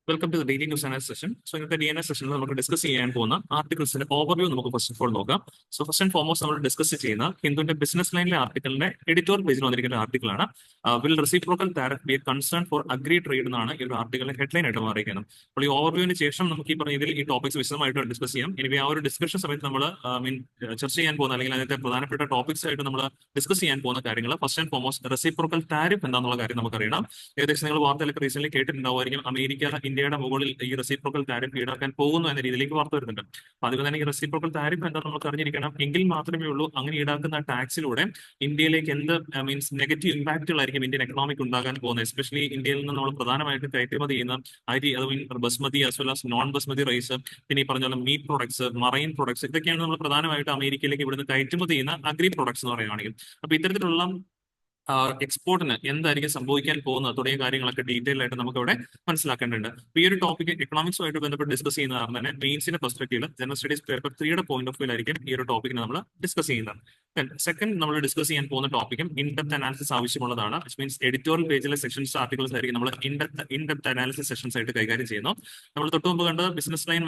Welcome to daily news analysis session. So ഇന്നത്തെ DNS സെഷനിൽ നമുക്ക് ഡിസ്കസ് ചെയ്യാൻ പോകുന്ന ആർട്ടിക്കിൾസിന്റെ ഓവർവ്യൂ നമുക്ക് ഫസ്റ്റ് ഓഫ് ഓൾ നോക്കാം. സോ ഫസ്റ്റ് ആൻഡ് ഫോർമോസ്റ്റ് നമ്മൾ ഡിസ്കസ് ചെയ്യുന്ന ഹിന്ദുവിന്റെ ബിസിനസ് ലൈനിലെ ആർട്ടിക്കലിന്റെ എഡിറ്റോറിയൽ പേജിൽ വന്നിരിക്കുന്ന ആർട്ടിക്കിളാണ്. Will reciprocal tariff be a concern for agri trade എന്നാണ് ഈ ഒരു ആർട്ടിക്കലിന്റെ ഹെഡ്ലൈൻ ആയിട്ട് മാറിയിരിക്കുന്നത്. അപ്പോൾ ഈ ഓവർവ്യൂവിന് ശേഷം നമുക്ക് ഈ പറഞ്ഞ ഇതിൽ ഈ ടോപ്പിക്സ് വിശദമായിട്ട് ഡിസ്കസ് ചെയ്യാം. ഇനി ആ ഒരു ഡിസ്കഷൻ സമയത്ത് നമ്മൾ ചർച്ച ചെയ്യാൻ പോകുന്ന അല്ലെങ്കിൽ അതിനകത്തെ പ്രധാനപ്പെട്ട ടോപ്പിക്സ് ആയിട്ട് നമ്മൾ ഡിസ്കസ് ചെയ്യാൻ പോകുന്ന കാര്യങ്ങൾ first and foremost reciprocal tariff എന്താണെന്നുള്ള കാര്യം നമുക്കറിയണം. ഏകദേശം നിങ്ങൾ വാർത്തയിലൊക്കെ റീസെന്റ് കേട്ടിട്ടുണ്ടാവുമായിരിക്കും, അമേരിക്ക ഇന്ത്യയുടെ മുകളിൽ ഈ റെസിപ്രോക്കൽ താരിഫ് ഈടാക്കാൻ പോകുന്നു എന്ന രീതിയിലേക്ക് വാർത്ത വരുന്നുണ്ട്. അപ്പൊ അതുകൊണ്ട് തന്നെ ഈ റെസിപ്രോക്കൽ താരിഫ് എന്താ നമുക്ക് അറിഞ്ഞിരിക്കണം. എങ്കിൽ മാത്രമേ ഉള്ളൂ അങ്ങനെ ഈടാക്കുന്ന ടാക്സിലൂടെ ഇന്ത്യയിലേക്ക് എന്ത് മീൻസ് നെഗറ്റീവ് ഇമ്പാക്റ്റുകളായിരിക്കും ഇന്ത്യൻ എക്കണോമിക് ഉണ്ടാകാൻ പോകുന്നത്. എസ്പെഷ്യലി ഇന്ത്യയിൽ നിന്ന് നമ്മൾ പ്രധാനമായിട്ട് കയറ്റുമതി ചെയ്യുന്ന അരി, അത് basmati as well as non basmati rice, പിന്നെ ഈ പറഞ്ഞ പോലെ മീറ്റ് പ്രൊഡക്ട്സ്, മറൈൻ പ്രൊഡക്ട്സ്, ഇതൊക്കെയാണ് നമ്മൾ പ്രധാനമായിട്ട് അമേരിക്കയിലേക്ക് ഇവിടുന്ന് കയറ്റുമതി ചെയ്യുന്ന അഗ്രി പ്രൊഡക്ട്സ് എന്ന് പറയുകയാണെങ്കിൽ. അപ്പൊ ഇത്തരത്തിലുള്ള എക്സ്പോർട്ടിന് എന്തായിരിക്കും സംഭവിക്കാൻ പോകുന്നത് തുടങ്ങിയ കാര്യങ്ങളൊക്കെ ഡീറ്റെയിൽ ആയിട്ട് നമുക്ക് ഇവിടെ മനസ്സിലാക്കേണ്ടതുണ്ട്. ഈ ഒരു ടോപ്പിക് എക്കണോമിക്സുമായിട്ട് ബന്ധപ്പെട്ട് ഡിസ്കസ് ചെയ്യുന്ന കാരണം തന്നെ മെയിൻസിന്റെ പെർസ്പെക്ടീവിൽ ജനറൽ സ്റ്റഡീസ് പേപ്പർ 3യുടെ പോയിന്റ് ഓഫ് വ്യൂ ആയിരിക്കും ഈ ഒരു ടോപ്പിക്കിന് നമ്മൾ ഡിസ്കസ് ചെയ്യുന്നത്. സെക്കൻഡ് നമ്മൾ ഡിസ്കസ് ചെയ്യാൻ പോകുന്ന ടോപ്പിക്കും ഇൻഡെപ്ത് അനാലിസിസ് ആവശ്യമുള്ളതാണ്. വിച്ച് മീൻസ് എഡിറ്റോറിയൽ പേജിലെ സെക്ഷൻസ് ആർട്ടിക്കിൾസ് ആയിരിക്കും നമ്മൾ ഇൻഡെപ്ത് അനാലിസിസ് സെഷൻസ് ആയിട്ട് കൈകാര്യം ചെയ്യുന്നു. നമ്മൾ തൊട്ട് മുമ്പ് കണ്ട ബിസിനസ് ലൈൻ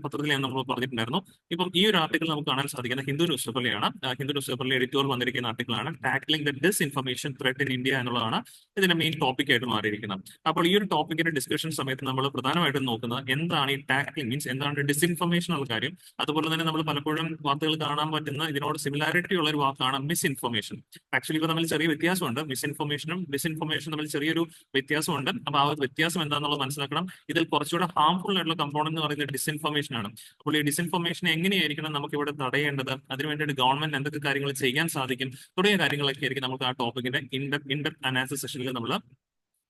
പത്രത്തിൽ നമ്മൾ പറഞ്ഞിട്ടുണ്ടായിരുന്നു. ഇപ്പം ഈ ഒരു ആർട്ടിക്കിൾ നമുക്ക് കാണാൻ സാധിക്കുന്ന ഹിന്ദു ന്യൂസ് പേപ്പറിലെയാണ്. ഹിന്ദു ന്യൂസ് പേപ്പറിലെ എഡിറ്റോറിയൽ വന്നിരിക്കുന്ന ആർട്ടിക്കിളാണ് tackling the disinformation threat in India എന്നുള്ളതാണ് ഇതിന്റെ മെയിൻ ടോപ്പിക് ആയിട്ട് മാറിയിരിക്കുന്നത്. അപ്പോൾ ഈ ഒരു ടോപ്പിക്കിന്റെ ഡിസ്കഷൻ സമയത്ത് നമ്മൾ പ്രധാനമായിട്ടും നോക്കുന്നത് എന്താണ് ഈ ടാക്ലിംഗ് മീൻസ്, എന്താണ് ഡിസ്ഇൻഫർമേഷൻ ഉള്ള കാര്യം. അതുപോലെ തന്നെ നമ്മൾ പലപ്പോഴും വാർത്തകൾ കാണാൻ പറ്റുന്ന ഇതിനോട് സിമിലാരിറ്റി ഉള്ള ഒരു വാക്കാണ് മിസ്ഇൻഫർമേഷൻ. ആക്ച്വലി ഇപ്പൊ തമ്മിൽ ചെറിയ വ്യത്യാസമുണ്ട്. മിസ്ഇൻഫർമേഷനും ഡിസ്ഇൻഫർമേഷനും തമ്മിൽ ചെറിയൊരു വ്യത്യാസമുണ്ട്. അപ്പൊ ആ ഒരു വ്യത്യാസം എന്താണെന്നുള്ളത് മനസ്സിലാക്കണം. ഇതിൽ കുറച്ചുകൂടെ ഹാർംഫുൾ ആയിട്ടുള്ള കമ്പോണന്റ് എന്ന് പറയുന്നത് ഡിസ്ഇൻഫർമേഷൻ ആണ്. അപ്പോൾ ഈ ഡിസ്ഇൻഫർമേഷൻ എങ്ങനെയായിരിക്കണം നമുക്ക് ഇവിടെ തടയേണ്ടത്, അതിനുവേണ്ടി ഗവൺമെന്റ് എന്തൊക്കെ കാര്യങ്ങൾ ചെയ്യാൻ സാധിക്കും തുടങ്ങിയ കാര്യങ്ങളൊക്കെ ആയിരിക്കും നമുക്ക് ആ ടോപ്പിക്കിന്റെ ഇൻഡെപ്ത് അനാലിസിസ് സെഷനിൽ നമ്മൾ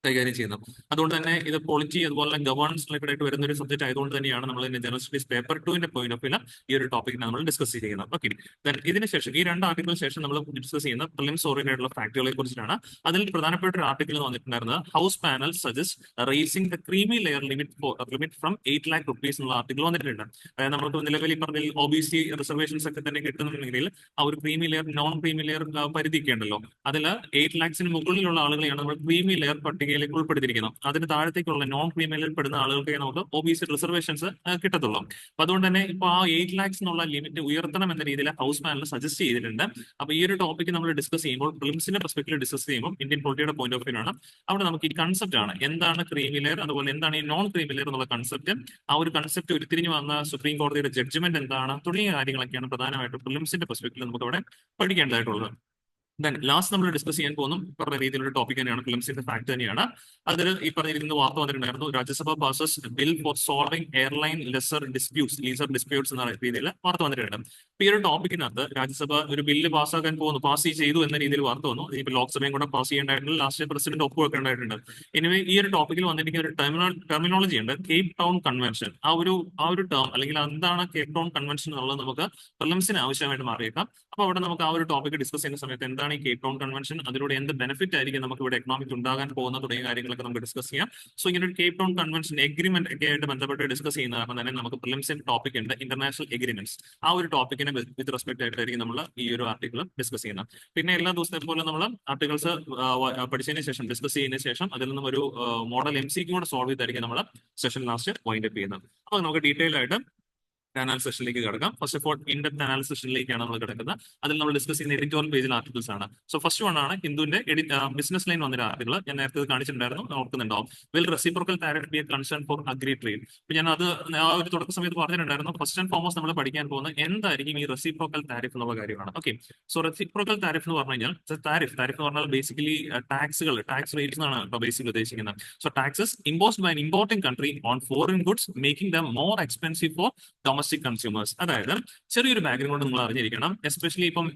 കൈകാര്യം ചെയ്യുന്നത്. അതുകൊണ്ട് തന്നെ ഇത് പോളിറ്റി അതുപോലെ ഗവേണൻസ് റിലേറ്റഡ് ആയിട്ട് വരുന്ന ഒരു സബ്ജക്ട് ആയതുകൊണ്ട് തന്നെയാണ് നമ്മൾ ജനറൽ സ്റ്റഡീസ് പേപ്പർ 2ന്റെ പോയിന്റ് ഓഫ് വ്യൂ ഈ ഒരു ടോപ്പിക്കിനെ നമ്മൾ ഡിസ്കസ് ചെയ്യുന്നത്. ഓക്കെ, ഇതിനുശേഷം ഈ രണ്ട് ആർട്ടിക്കിളിന് ശേഷം നമ്മൾ ഡിസ്കസ് ചെയ്യുന്ന പ്രിലിംസ് ഓറിയന്റഡ് ആയിട്ടുള്ള ഫാക്ടുകളെ കുറിച്ചിട്ടാണ്. അതിൽ പ്രധാനപ്പെട്ട ഒരു ആർട്ടിക്കിൾ വന്നിട്ടുണ്ടായിരുന്നത് house panel suggest racing the creamy layer limit from 8 lakh rupees എന്നുള്ള ആർട്ടിക്കിൾ വന്നിട്ടുണ്ട്. അതായത് നമുക്ക് നിലവിൽ ഈ പറഞ്ഞ OBC റിസർവേഷൻസ് ഒക്കെ തന്നെ കിട്ടുന്നുണ്ടെങ്കിൽ ആ ഒരു creamy layer non creamy layer പരിധിയൊക്കെ ഉണ്ടല്ലോ, അതിൽ 8 lakhs മുകളിലുള്ള ആളുകളെയാണ് നമ്മൾ ക്രീമി ലെയർ പട്ടികയിലേക്ക് ഉൾപ്പെടുത്തിയിരിക്കുന്നത്. അതിന് താഴത്തേക്കുള്ള നോൺ ക്രീമി ലെയർ പെടുന്ന ആളുകൾക്ക് നമുക്ക് OBC റിസർവേഷൻസ് കിട്ടത്തുള്ളൂ. അപ്പൊ അതുകൊണ്ട് തന്നെ ഇപ്പൊ ആ 8 lakhs എന്നുള്ള ലിമിറ്റ് ഉയർത്തണം എന്ന രീതിയിൽ ഹൗസ് പാനൽ സജസ്റ്റ് ചെയ്തിട്ടുണ്ട്. അപ്പൊ ഈ ഒരു ടോപ്പിക്ക് നമ്മൾ ഡിസ്കസ് ചെയ്യുമ്പോൾ പ്രിലിംസിന്റെ പെർസ്പെക്ടീവ് ഡിസ്കസ് ചെയ്യുമ്പോൾ ഇന്ത്യൻ പൊളിറ്റിയുടെ പോയിന്റ് ഓഫ് വ്യൂ ആണ്. അവിടെ നമുക്ക് ഈ കൺസെപ്റ്റ് ആണ് എന്താണ് ക്രീമി ലെയർ, അതുപോലെ എന്താണ് ഈ നോൺ ക്രീമി ലെയർ എന്നുള്ള കൺസെപ്റ്റ്, ആ ഒരു കൺസെപ്റ്റ് ഉരുത്തിരിഞ്ഞു വന്ന സുപ്രീം കോടതിയുടെ ജഡ്ജ്മെന്റ് എന്താണ് തുടങ്ങിയ കാര്യങ്ങളൊക്കെയാണ് പ്രധാനമായിട്ടും പ്രിലിംസിന്റെ പെർസ്പെക്ടീവ് നമുക്ക് അവിടെ പഠിക്കേണ്ടതായിട്ടുള്ളത്. ദെൻ ലാസ്റ്റ് നമ്മൾ ഡിസ്കസ് ചെയ്യാൻ പോകുന്നു പറഞ്ഞ രീതിയിലുള്ള ടോപ്പിക് തന്നെയാണ്, ഫിലിംസിന്റെ ഫാക്ട് തന്നെയാണ്. അതിൽ ഈ പറഞ്ഞിരിക്കുന്ന വാർത്ത വന്നിട്ടുണ്ടായിരുന്നു, Rajya Sabha passes bill for solving airline lessor disputes എന്ന രീതിയിൽ വാർത്ത വന്നിട്ടുണ്ട്. ഈ ഒരു ടോപ്പിക്കിനകത്ത് രാജ്യസഭ ഒരു ബില്ല് പാസ് ചെയ്തു എന്ന രീതിയിൽ വാർത്ത വന്നു. ഇപ്പൊ ലോക്സഭയും കൂടെ പാസ് ചെയ്യേണ്ടതായിട്ടുണ്ട്, ലാസ്റ്റ് പ്രസിഡന്റ് ഒപ്പുവെക്കേണ്ടതായിട്ടുണ്ട്. എനിവേ ഈ ഒരു ടോപ്പിക്കിൽ വന്നിരിക്കുന്ന ഒരു ടെർമിനോളജി ഉണ്ട്, കേപ്പ് ടൗൺ കൺവെൻഷൻ. ആ ഒരു ടേം അല്ലെങ്കിൽ എന്താണ് കേപ്പ് ടൗൺ കൺവെൻഷൻ എന്നുള്ളത് നമുക്ക് പ്രിലിംസിന് ആവശ്യമായിട്ട് മാറിയേക്കാം. അപ്പൊ അവിടെ നമുക്ക് ആ ഒരു ടോപ്പിക് ഡിസ്കസ് ചെയ്യുന്ന സമയത്ത് എന്താണ് ഈ കേപ്പ് ടൗൺ കൺവെൻഷൻ, അതിലൂടെ എന്ത് ബെനിഫിറ്റ് ആയിരിക്കും നമുക്ക് ഇവിടെ എക്കണോമിക് ഉണ്ടാകാൻ പോകുന്ന തുടങ്ങിയ കാര്യങ്ങളൊക്കെ നമുക്ക് ഡിസ്കസ് ചെയ്യാം. സോ ഇങ്ങനെ ഒരു കേപ്പ് ടൗൺ കൺവെൻഷൻ എഗ്രിമെന്റ് ഒക്കെ ആയിട്ട് ബന്ധപ്പെട്ട് ഡിസ്കസ് ചെയ്യുന്ന കാരണം തന്നെ നമുക്ക് പ്രിലിംസിന്റെ ടോപ്പിക് ഉണ്ട് ഇന്റർനാഷണൽ എഗ്രിമെന്റ്സ്. ആ ഒരു ടോപ്പിക്കിനെ വിത്ത് റെസ്പെക്ട് ആയിട്ടായിരിക്കും നമ്മൾ ഈ ഒരു ആർട്ടിക്കിൾ ഡിസ്കസ് ചെയ്യുന്നത്. പിന്നെ എല്ലാ ദിവസത്തെ പോലെ നമ്മൾ ആർട്ടിക്കിൾസ് പഠിച്ചതിന് ശേഷം ഡിസ്കസ് ചെയ്തതിനു ശേഷം അതിൽ നിന്നും ഒരു മോഡൽ MCQ കൂടെ സോൾവ് ചെയ്തായിരിക്കും നമ്മൾ സെഷൻ ലാസ്റ്റ് വൈൻഡ് അപ്പ് ചെയ്യുന്നത്. അപ്പൊ നമുക്ക് ഡീറ്റെയിൽ ആയിട്ട് അനാലിസിസ് സെഷനിലേക്ക് കിടക്കാം. First of all in depth analysis സെഷനിലേക്കാണ് നമ്മൾ കിടക്കുന്നത്. അതിൽ നമ്മൾ ഡിസ്കസ് ചെയ്യുന്ന എഡിറ്റോറിയൽ പേജിൽ ആർട്ടിക്കിൾസ് ആണ്. സോ ഫസ്റ്റ് വൺ ആണ് ഹിന്ദുവിന്റെ ബിസിനസ് ലൈൻ വന്ന ആർട്ടിക്കിൾ. ഞാൻ നേരത്തെ കാണിച്ചിട്ടുണ്ടായിരുന്നു, ഓർക്കുന്നുണ്ടാവും. Will reciprocal tariff be a concern for agri trade. അപ്പൊ ഞാൻ അത് ആ ഒരു തുടക്ക സമയത്ത് പറഞ്ഞിട്ടുണ്ടായിരുന്നു. ഫസ്റ്റ് ആൻഡ് ഫോർമോസ്റ്റ് നമ്മൾ പഠിക്കാൻ പോകുന്ന എന്തായിരിക്കും ഈ റെസിപ്രോക്കൽ താരിഫ് എന്നുള്ള കാര്യമാണ്. ഓക്കെ, സോ റെസിപ്രോക്കൽ താരിഫ് എന്ന് പറഞ്ഞു കഴിഞ്ഞാൽ താരിഫ് എന്ന് പറഞ്ഞാൽ ബേസിക്കലി ടാക്സ് റേറ്റ്സ് എന്നാണ് ഇപ്പൊ ബേസിക്കലി ഉദ്ദേശിക്കുന്നത്. So taxes imposed by importing country on foreign goods making them more expensive for domestic consumers. അതായത് ചെറിയൊരു ബാക്ക്ഗ്രൗണ്ട് നിങ്ങൾ അറിഞ്ഞിരിക്കണം. എസ്പെഷ്യലി ഇപ്പം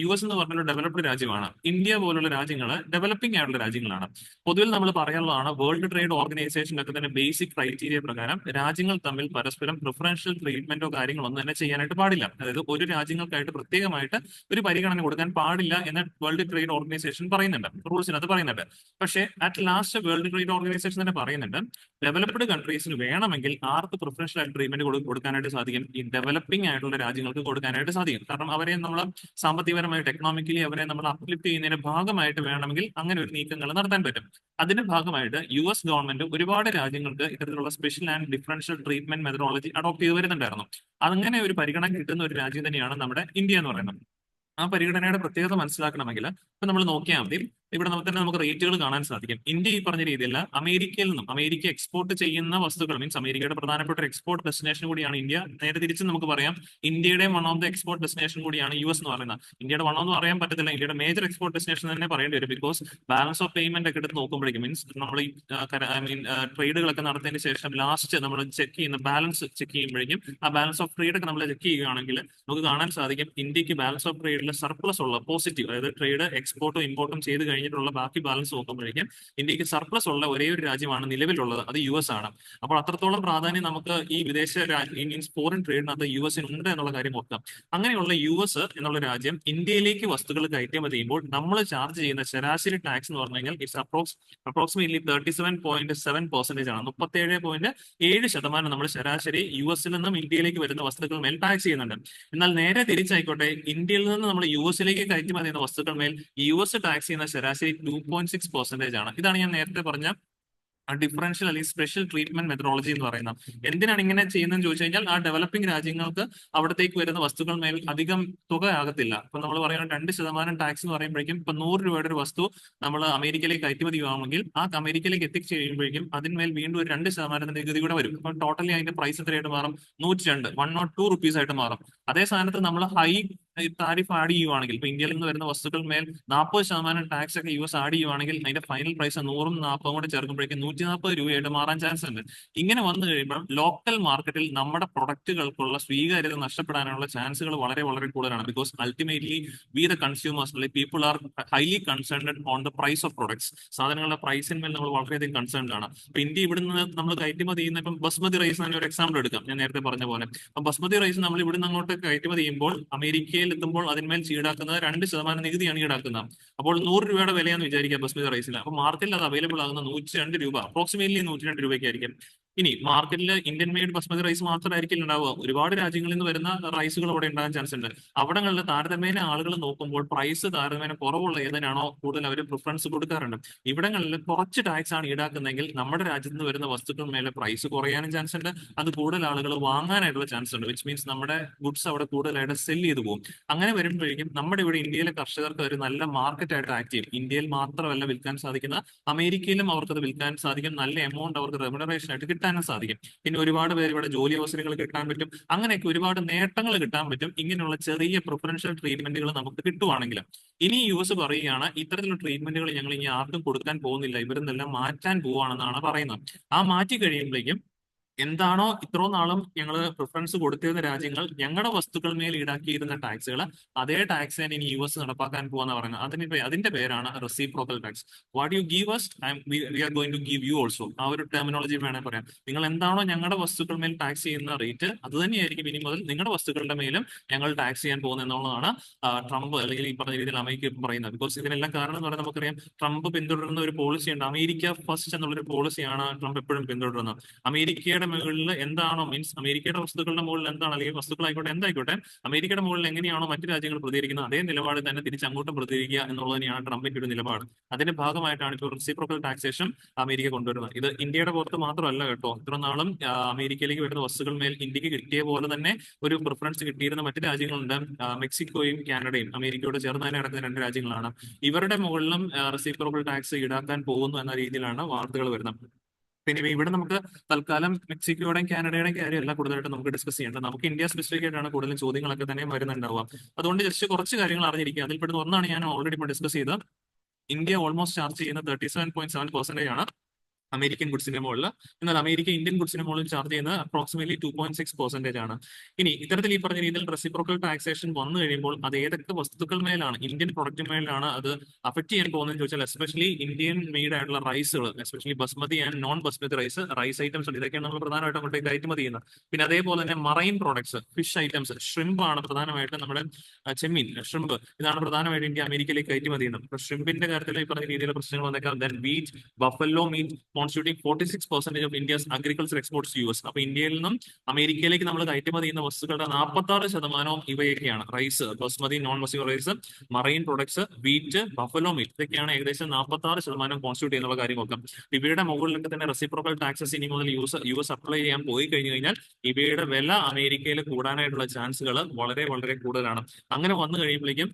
US എന്ന് പറഞ്ഞൊരു ഡെവലപ്ഡ് രാജ്യമാണ്. ഇന്ത്യ പോലുള്ള രാജ്യങ്ങൾ ഡെവലപ്പിംഗ് ആയിട്ടുള്ള രാജ്യങ്ങളാണ്. പൊതുവിൽ നമ്മൾ പറയാനുള്ളതാണ്, വേൾഡ് ട്രേഡ് ഓർഗനൈസേഷനൊക്കെ തന്നെ ബേസിക് ക്രൈറ്റീരിയ പ്രകാരം രാജ്യങ്ങൾ തമ്മിൽ പരസ്പരം പ്രിഫറൻഷ്യൽ ട്രീറ്റ്മെന്റോ കാര്യങ്ങളോ ഒന്നും തന്നെ ചെയ്യാനായിട്ട് പാടില്ല. അതായത് ഒരു രാജ്യങ്ങൾക്കായിട്ട് പ്രത്യേകമായിട്ട് ഒരു പരിഗണന കൊടുക്കാൻ പാടില്ല എന്ന് വേൾഡ് ട്രേഡ് ഓർഗനൈസേഷൻ പറയുന്നുണ്ട്, റൂൾസിനകത്ത് പറയുന്നുണ്ട്. പക്ഷേ at last world trade organisation തന്നെ പറയുന്നുണ്ട്, ഡെവലപ്ഡ് കൺട്രീസിന് വേണമെങ്കിൽ ആർക്ക് പ്രിഫറൻഷ്യൽ ആയിട്ട് ട്രീറ്റ്മെന്റ് കൊടുക്കാനായിട്ട് സാധിക്കും, ഈ ഡെവലപ്പിംഗ് ആയിട്ടുള്ള രാജ്യങ്ങൾക്ക് കൊടുക്കാനായിട്ട് സാധിക്കും. കാരണം അവരെ നമ്മൾ സാമ്പത്തികപരമായിട്ട് എക്കണോമിക്കലി അവരെ നമ്മൾ അപ്ലിഫ്റ്റ് ചെയ്യുന്നതിന്റെ ഭാഗമായിട്ട് വേണമെങ്കിൽ അങ്ങനെ ഒരു നീക്കങ്ങൾ നടത്താൻ പറ്റും. അതിന്റെ ഭാഗമായിട്ട് US ഗവൺമെന്റ് ഒരുപാട് രാജ്യങ്ങൾക്ക് ഇത്തരത്തിലുള്ള special and differential treatment methodology adopt ചെയ്ത് വരുന്നുണ്ടായിരുന്നു. അങ്ങനെ ഒരു പരിഗണന കിട്ടുന്ന ഒരു രാജ്യം തന്നെയാണ് നമ്മുടെ ഇന്ത്യ എന്ന് പറയുന്നത്. ആ പരിഗണനയുടെ പ്രത്യേകത മനസ്സിലാക്കണമെങ്കിൽ ഇപ്പൊ നമ്മൾ നോക്കിയാൽ മതി, ഇവിടെ നമുക്ക് റേറ്റുകൾ കാണാൻ സാധിക്കും. ഇന്ത്യ ഈ പറഞ്ഞ രീതിയിൽ അമേരിക്കയിൽ നിന്നും അമേരിക്ക എക്സ്പോർട്ട് ചെയ്യുന്ന വസ്തുക്കൾ മീൻസ് അമേരിക്കയുടെ പ്രധാനപ്പെട്ട ഒരു എക്സ്പോർട്ട് ഡെസ്റ്റിനേഷൻ കൂടിയാണ് ഇന്ത്യ. നേരെ തിരിച്ച് നമുക്ക് പറയാം ഇന്ത്യയുടെ one of the export destination കൂടിയാണ് US എന്ന് പറയുന്നത്. ഇന്ത്യയുടെ വൺ എന്ന് പറയാൻ പറ്റത്തില്ല, ഇന്ത്യയുടെ മേജർ എക്സ്പോർട്ട് ഡെസ്റ്റിനേഷൻ തന്നെ പറയേണ്ടി വരും. ബിക്കോസ് ബാലൻസ് ഓഫ് പേയ്മെന്റ് ഒക്കെ എടുത്ത് നോക്കുമ്പോഴേക്കും മീൻസ് നമ്മൾ ഈ ട്രേഡുകളൊക്കെ നടത്തിയതിന് ശേഷം ലാസ്റ്റ് നമ്മൾ ചെക്ക് ചെയ്യുന്ന ബാലൻസ് ചെക്ക് ചെയ്യുമ്പോഴേക്കും ആ ബാലൻസ് ഓഫ് ട്രേഡ് ഒക്കെ നമ്മൾ ചെക്ക് ചെയ്യുകയാണെങ്കിൽ നമുക്ക് കാണാൻ സാധിക്കും ഇന്ത്യക്ക് ബാലൻസ് ഓഫ് ട്രേഡിൽ സർപ്ലസ് ഉള്ള പോസിറ്റീവ്, അതായത് ട്രേഡ് എക്സ്പോർട്ടും ഇമ്പോർട്ടും ചെയ്ത് കഴിഞ്ഞിട്ടുള്ള ബാക്കി ബാലൻസ് നോക്കുമ്പോഴേക്കും ഇന്ത്യക്ക് സർപ്ലസ് ഉള്ള ഒരേ ഒരു രാജ്യമാണ് നിലവിലുള്ളത്, അത് US ആണ്. അപ്പോൾ അത്രത്തോളം പ്രാധാന്യം നമുക്ക് ഈ വിദേശ മീൻസ് ഫോറിൻ ട്രേഡിനകത്ത് US ഉണ്ട് എന്നുള്ള കാര്യം ഓർക്കാം. അങ്ങനെയുള്ള US എന്നുള്ള രാജ്യം ഇന്ത്യയിലേക്ക് വസ്തുക്കൾ കയറ്റുമതി ചെയ്യുമ്പോൾ നമ്മൾ ചാർജ് ചെയ്യുന്ന ശരാശരി ടാക്സ് എന്ന് പറഞ്ഞു കഴിഞ്ഞാൽ ഇറ്റ്സ് അപ്രോക്സിമേറ്റ്ലി 37.7% ആണ്. 37.7% നമ്മൾ ശരാശരി US നിന്നും ഇന്ത്യയിലേക്ക് വരുന്ന വസ്തുക്കൾ മേൽ ടാക്സ് ചെയ്യുന്നുണ്ട്. എന്നാൽ നേരെ തിരിച്ചായിക്കോട്ടെ, ഇന്ത്യയിൽ നിന്ന് നമ്മൾ US കയറ്റുമതി ചെയ്യുന്ന വസ്തുക്കൾ മേൽ US ടാക്സ് ചെയ്യുന്ന ശരാശരി 2.6% ആണ്. ഇതാണ് ഞാൻ നേരത്തെ പറഞ്ഞ ഡിഫറൻഷ്യൽ അല്ലെങ്കിൽ സ്പെഷ്യൽ ട്രീറ്റ്മെന്റ് മെത്തഡോളജി എന്ന് പറയുന്നത്. എന്തിനാണ് ഇങ്ങനെ ചെയ്യുന്നതെന്ന് ചോദിച്ചു കഴിഞ്ഞാൽ ആ ഡെവലപ്പിംഗ് രാജ്യങ്ങൾക്ക് അവിടത്തേക്ക് വരുന്ന വസ്തുക്കൾ മേൽ അധികം തുക ആകത്തില്ല. ഇപ്പൊ നമ്മൾ പറയുന്ന 2% ടാക്സ് എന്ന് പറയുമ്പോഴേക്കും ഇപ്പൊ 100 രൂപയുടെ ഒരു വസ്തു നമ്മൾ അമേരിക്കയിലേക്ക് കയറ്റുമതി ചെയ്യുകയാണെങ്കിൽ ആ അമേരിക്കയിലേക്ക് എത്തിച്ച് കഴിയുമ്പോഴേക്കും അതിന്മേൽ വീണ്ടും ഒരു 2% നികുതി കൂടെ വരും. അപ്പൊ ടോട്ടലി അതിന്റെ പ്രൈസ് എത്രയായിട്ട് മാറും? 102 rupees ആയിട്ട് മാറും. അതേ സ്ഥാനത്ത് നമ്മൾ ഹൈ താരിഫ് ആഡ് ചെയ്യുവാണെങ്കിൽ ഇപ്പൊ ഇന്ത്യയിൽ നിന്ന് വരുന്ന വസ്തുക്കൾ മേൽ 40% ടാക്സ് ഒക്കെ US ആഡ് ചെയ്യുവാണെങ്കിൽ അതിന്റെ ഫൈനൽ പ്രൈസ് 100ഉം 40ഉം കൂടെ ചേർക്കുമ്പോഴേക്കും 140 രൂപയായിട്ട് മാറാൻ ചാൻസ് ഉണ്ട്. ഇങ്ങനെ വന്നു കഴിയുമ്പോൾ ലോക്കൽ മാർക്കറ്റിൽ നമ്മുടെ പ്രൊഡക്റ്റുകൾക്കുള്ള സ്വീകാര്യത നഷ്ടപ്പെടാനുള്ള ചാൻസുകൾ വളരെ വളരെ കൂടുതലാണ്. Because ultimately we the consumers അല്ലെങ്കിൽ people are highly concerned on the price of products. സാധനങ്ങളുടെ പ്രൈസിന്മേൽ നമ്മൾ വളരെയധികം കൺസേൺഡ് ആണ്. ഇപ്പൊ ഇന്ത്യ ഇവിടുന്ന് നമ്മൾ കയറ്റുമതി ചെയ്യുന്ന ഇപ്പം ബസ്മതി റൈസ് തന്നെ ഒരു എക്സാമ്പിൾ എടുക്കാം. ഞാൻ നേരത്തെ പറഞ്ഞ പോലെ അപ്പൊ ബസ്മതി റൈസ് നമ്മൾ ഇവിടുന്ന് അങ്ങോട്ട് കയറ്റുമതി ചെയ്യുമ്പോൾ അമേരിക്കയിൽ എത്തുമ്പോൾ അതിന്മേൽ ഈടാക്കുന്നത് 2% നികുതിയാണ് ഈടാക്കുന്നത്. അപ്പോൾ 100 രൂപയുടെ വിലയാന്ന് വിചാരിക്കുക ബസ്മതി റൈസിൽ. അപ്പൊ മാർക്കറ്റിൽ അത് അവൈലബിൾ ആകുന്ന 102 രൂപ, അപ്രോക്സിമേറ്റ്ലി 102 രൂപയ്ക്കായിരിക്കും. ഇനി മാർക്കറ്റിൽ ഇന്ത്യൻ മെയ്ഡ് ബസ്മതി റൈസ് മാത്രമായിരിക്കില്ല ഉണ്ടാവുക, ഒരുപാട് രാജ്യങ്ങളിൽ നിന്ന് വരുന്ന റൈസുകൾ അവിടെ ഉണ്ടാകാൻ ചാൻസ് ഉണ്ട്. അവിടങ്ങളിൽ താരതമ്യേന ആളുകൾ നോക്കുമ്പോൾ പ്രൈസ് താരതമ്യേന കുറവുള്ള ഏതിനാണോ കൂടുതൽ അവർ പ്രിഫറൻസ് കൊടുക്കാറുണ്ട്. ഇവിടങ്ങളിൽ കുറച്ച് ടാക്സ് ആണ് ഈടാക്കുന്നതെങ്കിൽ നമ്മുടെ രാജ്യത്ത് നിന്ന് വരുന്ന വസ്തുക്കൾ മേലെ പ്രൈസ് കുറയാനും ചാൻസ് ഉണ്ട്, അത് കൂടുതൽ ആളുകൾ വാങ്ങാനായിട്ടുള്ള ചാൻസ് ഉണ്ട്. വിച്ച് മീൻസ് നമ്മുടെ ഗുഡ്സ് അവിടെ കൂടുതലായിട്ട് സെല് ചെയ്തു പോകും. അങ്ങനെ വരുമ്പോഴേക്കും നമ്മുടെ ഇവിടെ ഇന്ത്യയിലെ കർഷകർക്ക് ഒരു നല്ല മാർക്കറ്റായിട്ട് ആക്ട് ചെയ്യും. ഇന്ത്യയിൽ മാത്രമല്ല വിൽക്കാൻ സാധിക്കുന്ന അമേരിക്കയിലും അവർക്കത് വിൽക്കാൻ സാധിക്കും. നല്ല എമൗണ്ട് അവർക്ക് റെമ്യൂണറേഷൻ ആയിട്ട് കിട്ടാനും സാധിക്കും. പിന്നെ ഒരുപാട് പേര് ഇവിടെ ജോലി അവസരങ്ങൾ കിട്ടാൻ പറ്റും. അങ്ങനെയൊക്കെ ഒരുപാട് നേട്ടങ്ങൾ കിട്ടാൻ പറ്റും ഇങ്ങനെയുള്ള ചെറിയ പ്രിഫറൻഷ്യൽ ട്രീറ്റ്മെന്റുകൾ നമുക്ക് കിട്ടുവാണെങ്കിൽ. ഇനി US പറയുകയാണ് ഇത്തരത്തിലുള്ള ട്രീറ്റ്മെന്റുകൾ ഞങ്ങൾ ഇനി ആർക്കും കൊടുക്കാൻ പോകുന്നില്ല, ഇവരെന്നെല്ലാം മാറ്റാൻ പോവാണെന്നാണ് പറയുന്നത്. ആ മാറ്റി കഴിയുമ്പോഴേക്കും എന്താണോ ഇത്രയും നാളും ഞങ്ങൾ പ്രിഫറൻസ് കൊടുത്തിരുന്ന രാജ്യങ്ങൾ ഞങ്ങളുടെ വസ്തുക്കൾ മേൽ ഈടാക്കിയിരുന്ന ടാക്സുകൾ അതേ ടാക്സ് തന്നെ ഇനി US നടപ്പാക്കാൻ പോവാന്ന് പറയുന്നത്. അതിന്റെ പേരാണ് reciprocal tax. What you give us, we are going to give you also. ആ ഒരു ടെർമിനോളജി വേണേൽ പറയാം. നിങ്ങൾ എന്താണോ ഞങ്ങളുടെ വസ്തുക്കൾ മേൽ ടാക്സ് ചെയ്യുന്ന റേറ്റ് അത് തന്നെയായിരിക്കും ഇനി മുതൽ നിങ്ങളുടെ വസ്തുക്കളുടെ മേലും ഞങ്ങൾ ടാക്സ് ചെയ്യാൻ പോകുന്നത് എന്നുള്ളതാണ് ട്രംപ് അല്ലെങ്കിൽ ഈ പറഞ്ഞ രീതിയിൽ അമേരിക്ക പറയുന്നത്. ബിക്കോസ് ഇതിനെല്ലാം കാരണം എന്ന് പറയുന്നത് നമുക്കറിയാം ട്രംപ് പിന്തുടരുന്ന ഒരു പോളിസി ഉണ്ട്. അമേരിക്ക ഫസ്റ്റ് എന്നുള്ളൊരു പോളിസിയാണ് ട്രംപ് എപ്പോഴും പിന്തുടരുന്നത്. അമേരിക്കയുടെ മുകളിൽ എന്താണോ മീൻസ് അമേരിക്കയുടെ വസ്തുക്കളുടെ മുകളിൽ എന്താണ് അല്ലെങ്കിൽ വസ്തുക്കളായിക്കോട്ടെ എന്തായിക്കോട്ടെ അമേരിക്കയുടെ മുകളിൽ എങ്ങനെയാണോ മറ്റു രാജ്യങ്ങൾ പ്രതികരിക്കുന്നത് അതേ നിലപാട് തന്നെ തിരിച്ച് അങ്ങോട്ടും പ്രതികരിക്കുക എന്നുള്ളത് തന്നെയാണ് ട്രംപിന്റെ ഒരു നിലപാട്. അതിന്റെ ഭാഗമായിട്ടാണ് ഇപ്പോൾ റെസിപ്രോക്കൽ ടാക്സേഷൻ അമേരിക്ക കൊണ്ടുവരുന്നത്. ഇത് ഇന്ത്യയുടെ പുറത്ത് മാത്രമല്ല കേട്ടോ, ഇത്ര നാളും അമേരിക്കയിലേക്ക് വരുന്ന വസ്തുക്കൾ മേൽ ഇന്ത്യക്ക് കിട്ടിയ പോലെ തന്നെ ഒരു പ്രിഫറൻസ് കിട്ടിയിരുന്ന മറ്റു രാജ്യങ്ങളുണ്ട്. മെക്സിക്കോയും കാനഡയും അമേരിക്കയോട് ചേർന്ന് തന്നെ നടക്കുന്ന 2 രാജ്യങ്ങളാണ്. ഇവരുടെ മുകളിലും റെസിപ്രോക്കൽ ടാക്സ് ഈടാക്കാൻ പോകുന്നു എന്ന രീതിയിലാണ് വാർത്തകൾ വരുന്നത്. പിന്നെ ഇവിടെ നമുക്ക് തൽക്കാലം മെക്സിക്കോയുടെയും കാനഡയുടെയും കാര്യമല്ല കൂടുതലായിട്ട് നമുക്ക് ഡിസ്കസ് ചെയ്യേണ്ടത്. നമുക്ക് ഇന്ത്യ സ്പെസിഫിക് ആയിട്ടാണ് കൂടുതലും ചോദ്യങ്ങളൊക്കെ തന്നെ വരുന്നുണ്ടാവുക. അതുകൊണ്ട് ജസ്റ്റ് കുറച്ച് കാര്യങ്ങൾ അറിഞ്ഞിരിക്കുക. അതിൽപ്പെടുന്ന ഒന്നാണ് ഞാൻ ഓൾറെഡി ഇപ്പോൾ ഡിസ്കസ് ചെയ്തത്. ഇന്ത്യ ഓൾമോസ്റ്റ് ചാർജ് ചെയ്യുന്ന 37.7% ആണ് അമേരിക്കൻ ഗുഡ്സിന്റെ മുകളിൽ. എന്നാൽ അമേരിക്ക ഇന്ത്യൻ ഗുഡ്സിന്റെ മുകളിൽ ചാർജ് ചെയ്യുന്നത് അപ്രോക്സിമേറ്റ്ലി 2.6% ആണ്. ഇനി ഇത്തരത്തിൽ ഈ പറഞ്ഞ രീതിയിൽ റെസിപ്രോക്കൽ ടാക്സേഷൻ വന്നു കഴിയുമ്പോൾ അത് ഏതൊക്കെ വസ്തുക്കൾ മേലാണ് ഇന്ത്യൻ പ്രൊഡക്റ്റ് മേലാണ് അത് അഫക്ട് ചെയ്യാൻ പോകുന്നതെന്ന് ചോദിച്ചാൽ എസ്പെഷ്യലി ഇന്ത്യൻ മെയ്ഡ് ആയിട്ടുള്ള റൈസുകൾ, especially basmati and non basmati rice items ഉണ്ട്. ഇതൊക്കെയാണ് നമ്മൾ പ്രധാനമായിട്ടും അങ്ങോട്ടേക്ക് കയറ്റുമതി ചെയ്യുന്നത്. പിന്നെ അതേപോലെ തന്നെ marine products, fish items, shrimp ആണ് പ്രധാനമായിട്ടും നമ്മുടെ ചെമ്മീൻ, ഷ്രിമ്പ്, ഇതാണ് പ്രധാനമായിട്ട് ഇന്ത്യ അമേരിക്കയിലേക്ക് കയറ്റുമതി ചെയ്യുന്നത്. ഷ്രിമ്പിന്റെ കാര്യത്തിൽ ഈ പറഞ്ഞ രീതിയിലുള്ള പ്രശ്നങ്ങൾ വന്നേക്കാം. Then wheat, buffalo meat, constituting 46% of India's agriculture exports to US. അപ്പൊ ഇന്ത്യയിൽ നിന്നും അമേരിക്കയിലേക്ക് നമ്മൾ കയറ്റുമതി ചെയ്യുന്ന വസ്തുക്കളുടെ 46% ഇവയൊക്കെയാണ്. Rice, basmati, non basmati rice, marine products, wheat, buffalo meat, ഇതൊക്കെയാണ് ഏകദേശം 46% കോൺസ്റ്റിറ്റ്യൂട്ട് ചെയ്യുന്ന കാര്യം നോക്കാം. ഇവയുടെ മുകളിലൊക്കെ തന്നെ റെസിപ്രോക്കൽ ടാക്സസ് ഇനി മുതൽ യു എസ് അപ്ലൈ ചെയ്യാൻ പോയി കഴിഞ്ഞു കഴിഞ്ഞാൽ ഇവയുടെ വില അമേരിക്കയിൽ കൂടാനായിട്ടുള്ള ചാൻസുകൾ വളരെ വളരെ കൂടുതലാണ്. അങ്ങനെ വന്നു കഴിയുമ്പോഴേക്കും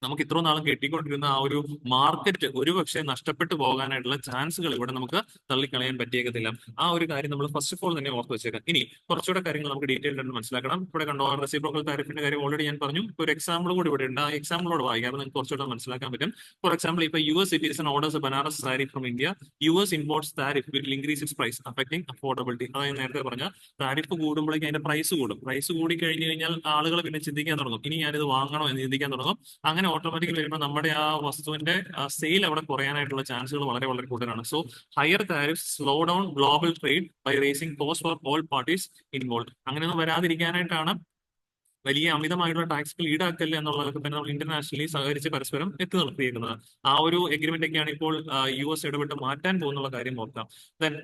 നമുക്ക് ഇത്ര നാളും കെട്ടിക്കൊണ്ടിരുന്ന ആ ഒരു മാർക്കറ്റ് ഒരുപക്ഷെ നഷ്ടപ്പെട്ടു പോകാനായിട്ടുള്ള ചാൻസുകൾ ഇവിടെ നമുക്ക് തള്ളിക്കളയാൻ പറ്റിയേക്കത്തില്ല. ആ ഒരു കാര്യം നമ്മൾ ഫസ്റ്റ് ഓഫ് ഓൾ തന്നെ ഓർത്ത് വെച്ചേക്കാം. ഇനി കുറച്ചുകൂടെ കാര്യങ്ങൾ നമുക്ക് ഡീറ്റെയിൽഡ് ആയിട്ട് മനസ്സിലാക്കണം. ഇവിടെ കണ്ടോ, റെസിപ്രോക്കൽ താരിഫിന്റെ കാര്യം ഓൾറെഡി ഞാൻ പറഞ്ഞു. ഒരു എക്സാമ്പിൾ കൂടി ഇവിടെ ഉണ്ട്. ആ എക്സാമ്പിളോട് വായിക്കാം, നിങ്ങൾക്ക് കുറച്ചുകൂടെ മനസ്സിലാക്കാൻ പറ്റും. ഫോർ എക്സാമ്പിൾ, ഇപ്പൊ US citizen orders Banaras sari from India, US imports tariff will increase its price affecting affordability. അതായത് നേരത്തെ പറഞ്ഞ താരിഫ് കൂടുമ്പോഴേക്കും അതിന്റെ പ്രൈസ് കൂടും. പ്രൈസ് കൂടി കഴിഞ്ഞു കഴിഞ്ഞാൽ ആളുകൾ പിന്നെ ചിന്തിക്കാൻ തുടങ്ങും, ഇനി ഞാനിത് വാങ്ങണോ എന്ന് ചിന്തിക്കാൻ തുടങ്ങും. അങ്ങനെ ഓട്ടോമാറ്റിക്കലി വരുമ്പോൾ നമ്മുടെ ആ വസ്തുവിന്റെ സെയിൽ അവിടെ കുറയാനായിട്ടുള്ള ചാൻസുകൾ വളരെ വളരെ കൂടുതലാണ്. So higher tariff slow down global trade by raising cost for all parties involve. അങ്ങനെയൊന്നും വരാതിരിക്കാനായിട്ടാണ് വലിയ അമിതമായിട്ടുള്ള ടാക്സുകൾ ഈടാക്കല്ല എന്നുള്ളതൊക്കെ തന്നെ നമ്മൾ ഇന്റർനാഷണലി സഹകരിച്ച് പരസ്പരം എത്തി നിർത്തിയിരിക്കുന്നത്. ആ ഒരു എഗ്രിമെന്റ് ഒക്കെയാണ് ഇപ്പോൾ US ഇടപെട്ട് മാറ്റാൻ പോകുന്നുള്ള കാര്യം ഓർക്കാം. ദെൻ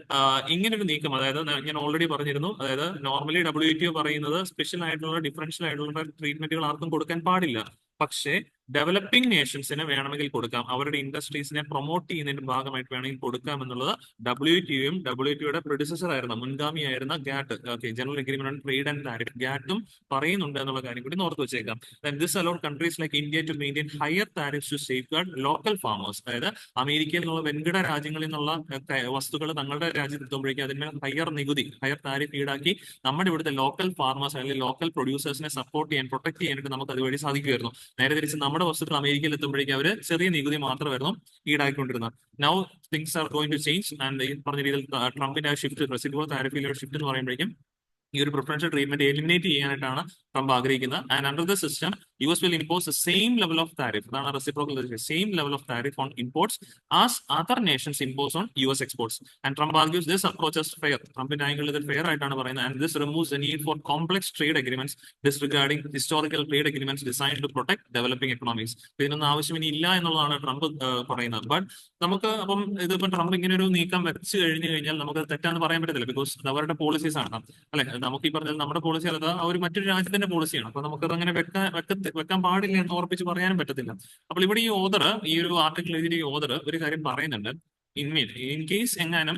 ഇങ്ങനൊരു നീക്കം, അതായത് ഞാൻ ഓൾറെഡി പറഞ്ഞിരുന്നു, അതായത് നോർമലി WTO പറയുന്നത് സ്പെഷ്യൽ ആയിട്ടുള്ള ഡിഫറൻഷ്യൽ ആയിട്ടുള്ള ട്രീറ്റ്മെന്റുകൾ ആർക്കും കൊടുക്കാൻ പാടില്ല. പക്ഷേ ഡെവലപ്പിംഗ് നേഷൻസിന് വേണമെങ്കിൽ കൊടുക്കാം, അവരുടെ ഇൻഡസ്ട്രീസിനെ പ്രൊമോട്ട് ചെയ്യുന്നതിന്റെ ഭാഗമായിട്ട് വേണമെങ്കിൽ കൊടുക്കാം എന്നുള്ളത് WTOയും WTOയുടെ പ്രെഡിസസർ ആയിരുന്ന മുൻഗാമിയായിരുന്ന GATT, general agreement on trade and tariff, GATTും പറയുന്നുണ്ട് എന്നുള്ള കാര്യം കൂടി ഓർത്ത് വെച്ചേക്കാം. This allowed countries like India to maintain higher tariffs to safeguard local farmers. അതായത് അമേരിക്കയിൽ നിന്നുള്ള വെൻകിട രാജ്യങ്ങളിൽ നിന്നുള്ള വസ്തുക്കൾ തങ്ങളുടെ രാജ്യത്ത് എത്തുമ്പോഴേക്കും അതിന് ഹയർ നികുതി, ഹയർ താരിഫ് ഈടാക്കി നമ്മുടെ ഇവിടുത്തെ ലോക്കൽ ഫാർമേഴ്സ് അല്ലെങ്കിൽ ലോക്കൽ പ്രൊഡ്യൂസേഴ്സിനെ സപ്പോർട്ട് ചെയ്യാൻ, പ്രൊട്ടക്ട് ചെയ്യാനായിട്ട് നമുക്ക് അതുവഴി സാധിക്കുമായിരുന്നു. നേരെ തിരിച്ച് നമ്മുടെ വസ്തുക്കൾ അമേരിക്കയിൽ എത്തുമ്പോഴേക്കും അവര് ചെറിയ നികുതി മാത്രമായിരുന്നു ഈടാക്കിക്കൊണ്ടിരുന്നത്. Now things are going to change. And ഈ പറഞ്ഞ രീതിയിൽ ട്രംപിന്റെ ആ ഷിഫ്റ്റ്, റെസിപ്രോക്കൽ താരിഫിലെ ഷിഫ്റ്റ് എന്ന് പറയുമ്പോഴേക്കും ഈ ഒരു പ്രിഫറൻഷ്യൽ ട്രീറ്റ്മെന്റ് എലിമിനേറ്റ് ചെയ്യാനായിട്ടാണ് ട്രംപ് ആഗ്രഹിക്കുന്നത്. And under the system US will impose the same level of tariff, അതാണ് reciprocal, same level of tariff on imports as other nations impose on US exports. And Trump argues this approach is fair. ട്രംപിന്റെ angle ഇത് fair ആയിട്ടാണ് പറയുന്നത്. And this removes the need for complex trade agreements disregarding historical trade agreements designed to protect developing economies. ഇതിനൊന്നും ആവശ്യം ഇനി ഇല്ല എന്നുള്ളതാണ് Trump പറയുന്നത്. ബട്ട് നമുക്ക് അപ്പം ഇതിപ്പോ ട്രംപ് ഇങ്ങനെ ഒരു നീക്കം വെച്ച് കഴിഞ്ഞു കഴിഞ്ഞാൽ നമുക്ക് തെറ്റാന്ന് പറയാൻ പറ്റത്തില്ല. ബിക്കോസ് ഇത് അവരുടെ പോളിസീസ് ആണ്, അല്ലെ? നമുക്ക് ഈ പറഞ്ഞാൽ നമ്മുടെ പോളിസി അല്ലാതെ അവർ മറ്റൊരു രാജ്യത്തിന്റെ പോളിസിയാണ്. അപ്പൊ നമുക്കത് അങ്ങനെ വെക്കാൻ പാടില്ല എന്ന് ഓർപ്പിച്ച് പറയാനും പറ്റത്തില്ല. അപ്പോൾ ഇവിടെ ഈ ഓർഡർ, ഈ ഒരു ആർട്ടിക്കിൾ എഴുതിയ ഓർഡർ ഒരു കാര്യം പറയുന്നുണ്ട്. ഇൻ കേസ് എങ്ങാനും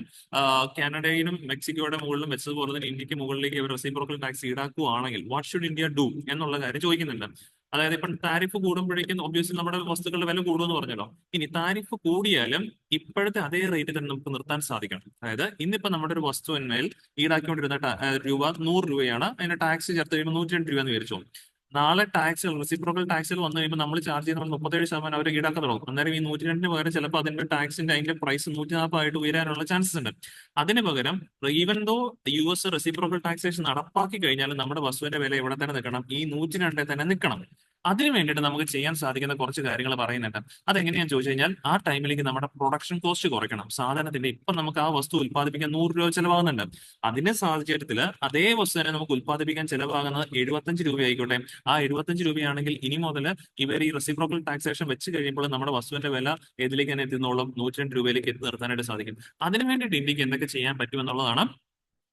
കാനഡയിലും മെക്സിക്കോയുടെ മുകളിലും വെച്ചതുപോലെ തന്നെ ഇന്ത്യക്ക് മുകളിലേക്ക് അവർ റെസിപ്രോക്കൽ ടാക്സ് ഈടാക്കുകയാണെങ്കിൽ വാട്ട് ഷുഡ് ഇന്ത്യ ഡു എന്നുള്ള കാര്യം ചോദിക്കുന്നുണ്ട്. അതായത് ഇപ്പം താരിഫ് കൂടുമ്പോഴേക്കും ഒബ്വിയസ്ലി നമ്മുടെ വസ്തുക്കളുടെ വില കൂടുമെന്ന് പറഞ്ഞല്ലോ. ഇനി താരിഫ് കൂടിയാലും ഇപ്പോഴത്തെ അതേ റേറ്റ് തന്നെ നമുക്ക് നിർത്താൻ സാധിക്കണം. അതായത് ഇന്നിപ്പോ നമ്മുടെ ഒരു വസ്തുവിന്മേൽ ഈടാക്കിക്കൊണ്ടിരുന്ന രൂപ 100 രൂപയാണ്. അതിന്റെ ടാക്സ് ചേർത്ത് കഴിയുമ്പോൾ 102 രൂപ എന്ന് വിചാരിച്ചോ. നാളെ ടാക്സുകൾ, റെസിപ്രോക്കൽ ടാക്സുകൾ വന്നു കഴിയുമ്പോൾ നമ്മൾ ചാർജ് ചെയ്യുന്ന 37% അവർ ഈടാക്കാൻ തുടങ്ങും. അന്നേരം ഈ 102 പകരം ചിലപ്പോൾ അതിന്റെ ടാക്സിന്റെ അതിന്റെ പ്രൈസ് 140 ആയിട്ട് ഉയരാനുള്ള ചാൻസസ് ഉണ്ട്. അതിന് പകരം even though US reciprocal taxation നടപ്പാക്കി കഴിഞ്ഞാൽ നമ്മുടെ വസ്തുവിന്റെ വില എവിടെ തന്നെ നിൽക്കണം, ഈ 102 തന്നെ നിൽക്കണം. അതിന് വേണ്ടിയിട്ട് നമുക്ക് ചെയ്യാൻ സാധിക്കുന്ന കുറച്ച് കാര്യങ്ങൾ പറയുന്നുണ്ട്. അതെങ്ങനെയാണെന്ന് ചോദിച്ചു കഴിഞ്ഞാൽ ആ ടൈമിലേക്ക് നമ്മുടെ പ്രൊഡക്ഷൻ കോസ്റ്റ് കുറയ്ക്കണം. സാധനത്തിന്റെ ഇപ്പം നമുക്ക് ആ വസ്തു ഉത്പാദിപ്പിക്കാൻ 100 രൂപ ചിലവാകുന്നുണ്ട്. അതിന്റെ സാഹചര്യത്തിൽ അതേ വസ്തു തന്നെ നമുക്ക് ഉത്പാദിപ്പിക്കാൻ ചിലവാകുന്നത് 75 രൂപ ആയിക്കോട്ടെ. ആ 75 രൂപയാണെങ്കിൽ ഇനി മുതൽ ഇവർ ഈ റെസിപ്രോക്കൽ ടാക്സേഷൻ വെച്ച് കഴിയുമ്പോൾ നമ്മുടെ വസ്തുവിന്റെ വില ഏതിലേക്ക് തന്നെ എത്തുന്നോളും 102 രൂപയിലേക്ക് എത്തി നിർത്താനായിട്ട് സാധിക്കും. അതിന് വേണ്ടിയിട്ട് ഇന്ത്യക്ക് എന്തൊക്കെ ചെയ്യാൻ പറ്റുമെന്നുള്ളതാണ്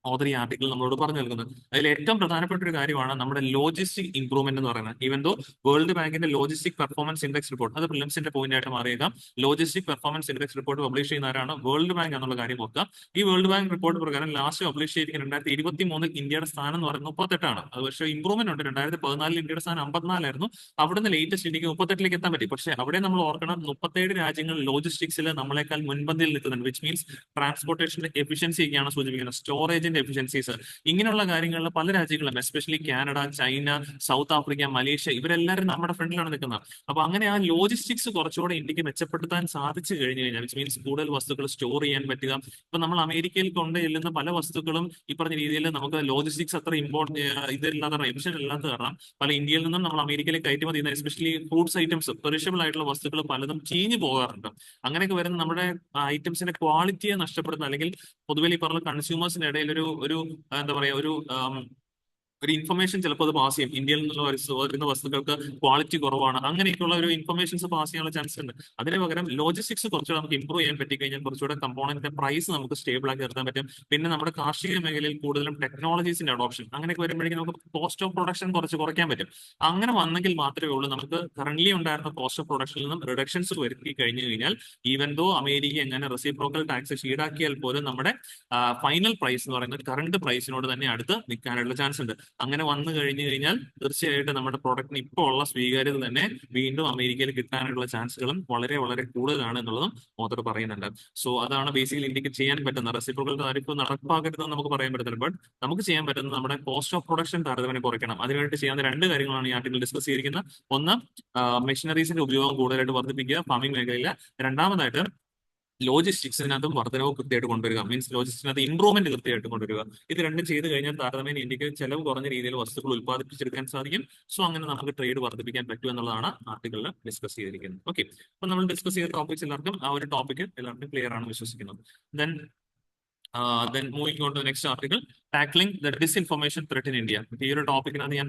ഓതർ ഈ ആർട്ടിക്കിൾ നമ്മളോട് പറഞ്ഞു നൽകുന്നത്. അതിൽ ഏറ്റവും പ്രധാനപ്പെട്ട ഒരു കാര്യമാണ് നമ്മുടെ ലോജിസ്റ്റിക് ഇംപ്രൂവ്മെന്റ് എന്ന് പറയുന്നത്. ഈവൻ ദോ വേൾഡ് ബാങ്കിന്റെ ലോജിസ്റ്റിക് പെർഫോമൻസ് ഇൻഡെക്സ് റിപ്പോർട്ട്, അത് പ്രിലിംസിന്റെ പോയിന്റ് ആയിട്ട് മാറിയേക്കാം. Logistic performance index report publish ചെയ്യുന്നവരാണ് വേൾഡ് ബാങ്ക് എന്നുള്ള കാര്യം ഓർക്കുക. ഈ വേൾഡ് ബാങ്ക് റിപ്പോർട്ട് പ്രകാരം ലാസ്റ്റ് പബ്ലിഷ് ചെയ്തിരിക്കുന്ന 2023 ഇന്ത്യയുടെ സ്ഥാനം എന്ന് പറയുന്നത് 38ആണ്. അത് പക്ഷേ ഇംപ്രൂവ്മെന്റ് ഉണ്ട്. 2014 ഇന്ത്യയുടെ സ്ഥാനം 54 ആയിരുന്നു. അവിടുന്ന് ലേറ്റസ്റ്റ് ഇന്ത്യക്ക് 38ലേക്ക് എത്താൻ പറ്റി. പക്ഷേ അവിടെ നമ്മൾ ഓർക്കണം, 37 രാജ്യങ്ങൾ ലോജിസ്റ്റിക്സിൽ നമ്മളെക്കാൾ മുൻപന്തിയിൽ നിൽക്കുന്നുണ്ട്. വിച്ച് മീൻസ് ട്രാൻസ്പോർട്ടേഷന്റെ എഫിഷ്യൻസിയൊക്കെയാണ് സൂചിപ്പിക്കുന്നത്, സ്റ്റോറേജിന്റെ എഫിഷ്യൻസീസ്. ഇങ്ങനെയുള്ള കാര്യങ്ങളിൽ പല രാജ്യങ്ങളും especially Canada, China, south Africa, Malaysia ഇവരെല്ലാവരും നമ്മുടെ ഫ്രണ്ടിലാണ് നിൽക്കുന്നത്. അപ്പൊ അങ്ങനെ ആ ലോജിസ്റ്റിക്സ് കുറച്ചുകൂടെ ഇന്ത്യക്ക് മെച്ചപ്പെടുത്താൻ സാധിച്ചു കഴിഞ്ഞു കഴിഞ്ഞാൽ വിച്ച് മീൻസ് കൂടുതൽ വസ്തുക്കൾ സ്റ്റോർ ചെയ്യാൻ പറ്റുക. ഇപ്പൊ നമ്മൾ അമേരിക്കയിൽ കൊണ്ട് ചെല്ലുന്ന പല വസ്തുക്കളും ഈ പറഞ്ഞ രീതിയിൽ നമുക്ക് ലോജിസ്റ്റിക്സ് അത്ര ഇതില്ലാത്ത എഫിഷ്യന്റ് ഇല്ലാത്ത കാരണം പല ഇന്ത്യയിൽ നിന്നും നമ്മൾ അമേരിക്കയിലേക്ക് കയറ്റുമതി ചെയ്യുന്ന എസ്പെഷ്യലി ഫ്രൂട്ട്സ് ഐറ്റംസ്, പെറിഷബിൾ ആയിട്ടുള്ള വസ്തുക്കൾ പലതും ചീഞ്ഞു പോകാറുണ്ട്. അങ്ങനെയൊക്കെ വരുന്ന നമ്മുടെ ഐറ്റംസിന്റെ ക്വാളിറ്റിയെ നഷ്ടപ്പെടുന്ന അല്ലെങ്കിൽ പൊതുവെ ഈ പറഞ്ഞ കൺസ്യൂമേഴ്സിന്റെ ഇടയിൽ ഒരു എന്താ പറയാ ഒരു ഇൻഫർമേഷൻ ചിലപ്പോൾ അത് പാസ് ചെയ്യും. ഇന്ത്യയിൽ നിന്നുള്ള വരുന്ന വസ്തുക്കൾക്ക് ക്വാളിറ്റി കുറവാണ്, അങ്ങനെയൊക്കെയുള്ള ഒരു ഇൻഫർമേഷൻസ് പാസ് ചെയ്യാനുള്ള ചാൻസ് ഉണ്ട്. അതിന് പകരം ലോജിസ്റ്റിക്സ് കുറച്ചുകൂടെ നമുക്ക് ഇംപ്രൂവ് ചെയ്യാൻ പറ്റിക്കഴിഞ്ഞാൽ കുറച്ചുകൂടെ കമ്പോണന്റിന്റെ പ്രൈസ് നമുക്ക് സ്റ്റേബിൾ ആക്കി നിർത്താൻ പറ്റും. പിന്നെ നമ്മുടെ കാർഷിക മേഖലയിൽ കൂടുതലും ടെക്നോളജീസിന്റെ അഡോപ്ഷൻ അങ്ങനെയൊക്കെ വരുമ്പോഴേക്കും നമുക്ക് കോസ്റ്റ് ഓഫ് പ്രൊഡക്ഷൻ കുറയ്ക്കാൻ പറ്റും. അങ്ങനെ വന്നെങ്കിൽ മാത്രമേ ഉള്ളൂ നമുക്ക് കറന്റ് ഉണ്ടായിരുന്ന കോസ്റ്റ് ഓഫ് പ്രൊഡക്ഷനിൽ നിന്നും റിഡക്ഷൻസ് വരുത്തി കഴിഞ്ഞു കഴിഞ്ഞാൽ ഈവൻ ദോ അമേരിക്ക എങ്ങനെ റെസിപ്രോക്കൽ ടാക്സ് ഈടാക്കിയാൽ പോലും നമ്മുടെ ഫൈനൽ പ്രൈസ് എന്ന് പറയുന്നത് കറണ്ട് പ്രൈസിനോട് തന്നെ അടുത്ത് നിൽക്കാനുള്ള ചാൻസ് ഉണ്ട്. അങ്ങനെ വന്നു കഴിഞ്ഞു കഴിഞ്ഞാൽ തീർച്ചയായിട്ടും നമ്മുടെ പ്രൊഡക്റ്റിന് ഇപ്പോൾ ഉള്ള സ്വീകാര്യത തന്നെ വീണ്ടും അമേരിക്കയിൽ കിട്ടാനുള്ള ചാൻസുകളും വളരെ വളരെ കൂടുതലാണ് എന്നുള്ളതും ഓതർ പറയുന്നുണ്ട്. സോ അതാണ് ബേസിക്കലി ഇന്ത്യക്ക് ചെയ്യാൻ പറ്റുന്ന റെസിപ്രോക്കൽ താരിഫ് നടപ്പാക്കരുതെന്ന് നമുക്ക് പറയാൻ പറ്റുന്നത്. ബട്ട് നമുക്ക് ചെയ്യാൻ പറ്റുന്നത് നമ്മുടെ കോസ്റ്റ് ഓഫ് പ്രൊഡക്ഷൻ താരതമ്യം കുറയ്ക്കണം. അതിനുവേണ്ടി ചെയ്യാവുന്ന രണ്ട് കാര്യങ്ങളാണ് ഈ ആർട്ടിക്കിൾ ഡിസ്കസ് ചെയ്തിരിക്കുന്നത്. ഒന്ന്, മെഷീനറീസിന്റെ ഉപയോഗം കൂടുതലായിട്ട് വർദ്ധിപ്പിക്കുക ഫാമിംഗ് മേഖലയിൽ. രണ്ടാമതായിട്ട് ലോജിസ്റ്റിക്സിനകത്തും വർധനവ് കൃത്യമായിട്ട് കൊണ്ടുവരിക, മീൻസ് ലോജിസ്റ്റിക്സിനകത്ത് ഇംപ്രൂവ്മെന്റ് കൃത്യമായിട്ട് കൊണ്ടുവരിക. ഇത് രണ്ടും ചെയ്ത് കഴിഞ്ഞാൽ താരതമ്യം ഇന്ത്യക്ക് ചെലവ് കുറഞ്ഞ രീതിയിൽ വസ്തുക്കൾ ഉത്പാദിപ്പിച്ചെടുക്കാൻ സാധിക്കും. സോ അങ്ങനെ നമുക്ക് ട്രേഡ് വർദ്ധിപ്പിക്കാൻ പറ്റും എന്നുള്ളതാണ് ആർട്ടിക്കിളിൽ ഡിസ്കസ് ചെയ്തിരിക്കുന്നത്. ഓക്കെ, അപ്പൊ നമ്മൾ ഡിസ്കസ് ചെയ്ത ടോപ്പിക്സ് എല്ലാവർക്കും ആ ഒരു ടോപ്പിക് എല്ലാവർക്കും ക്ലിയർ ആണെന്ന് വിശ്വസിക്കുന്നു. Then moving on to the next article, tackling the disinformation threat in India. ഈ ഒരു ടോപ്പിക്കിനകത്ത് ഞാൻ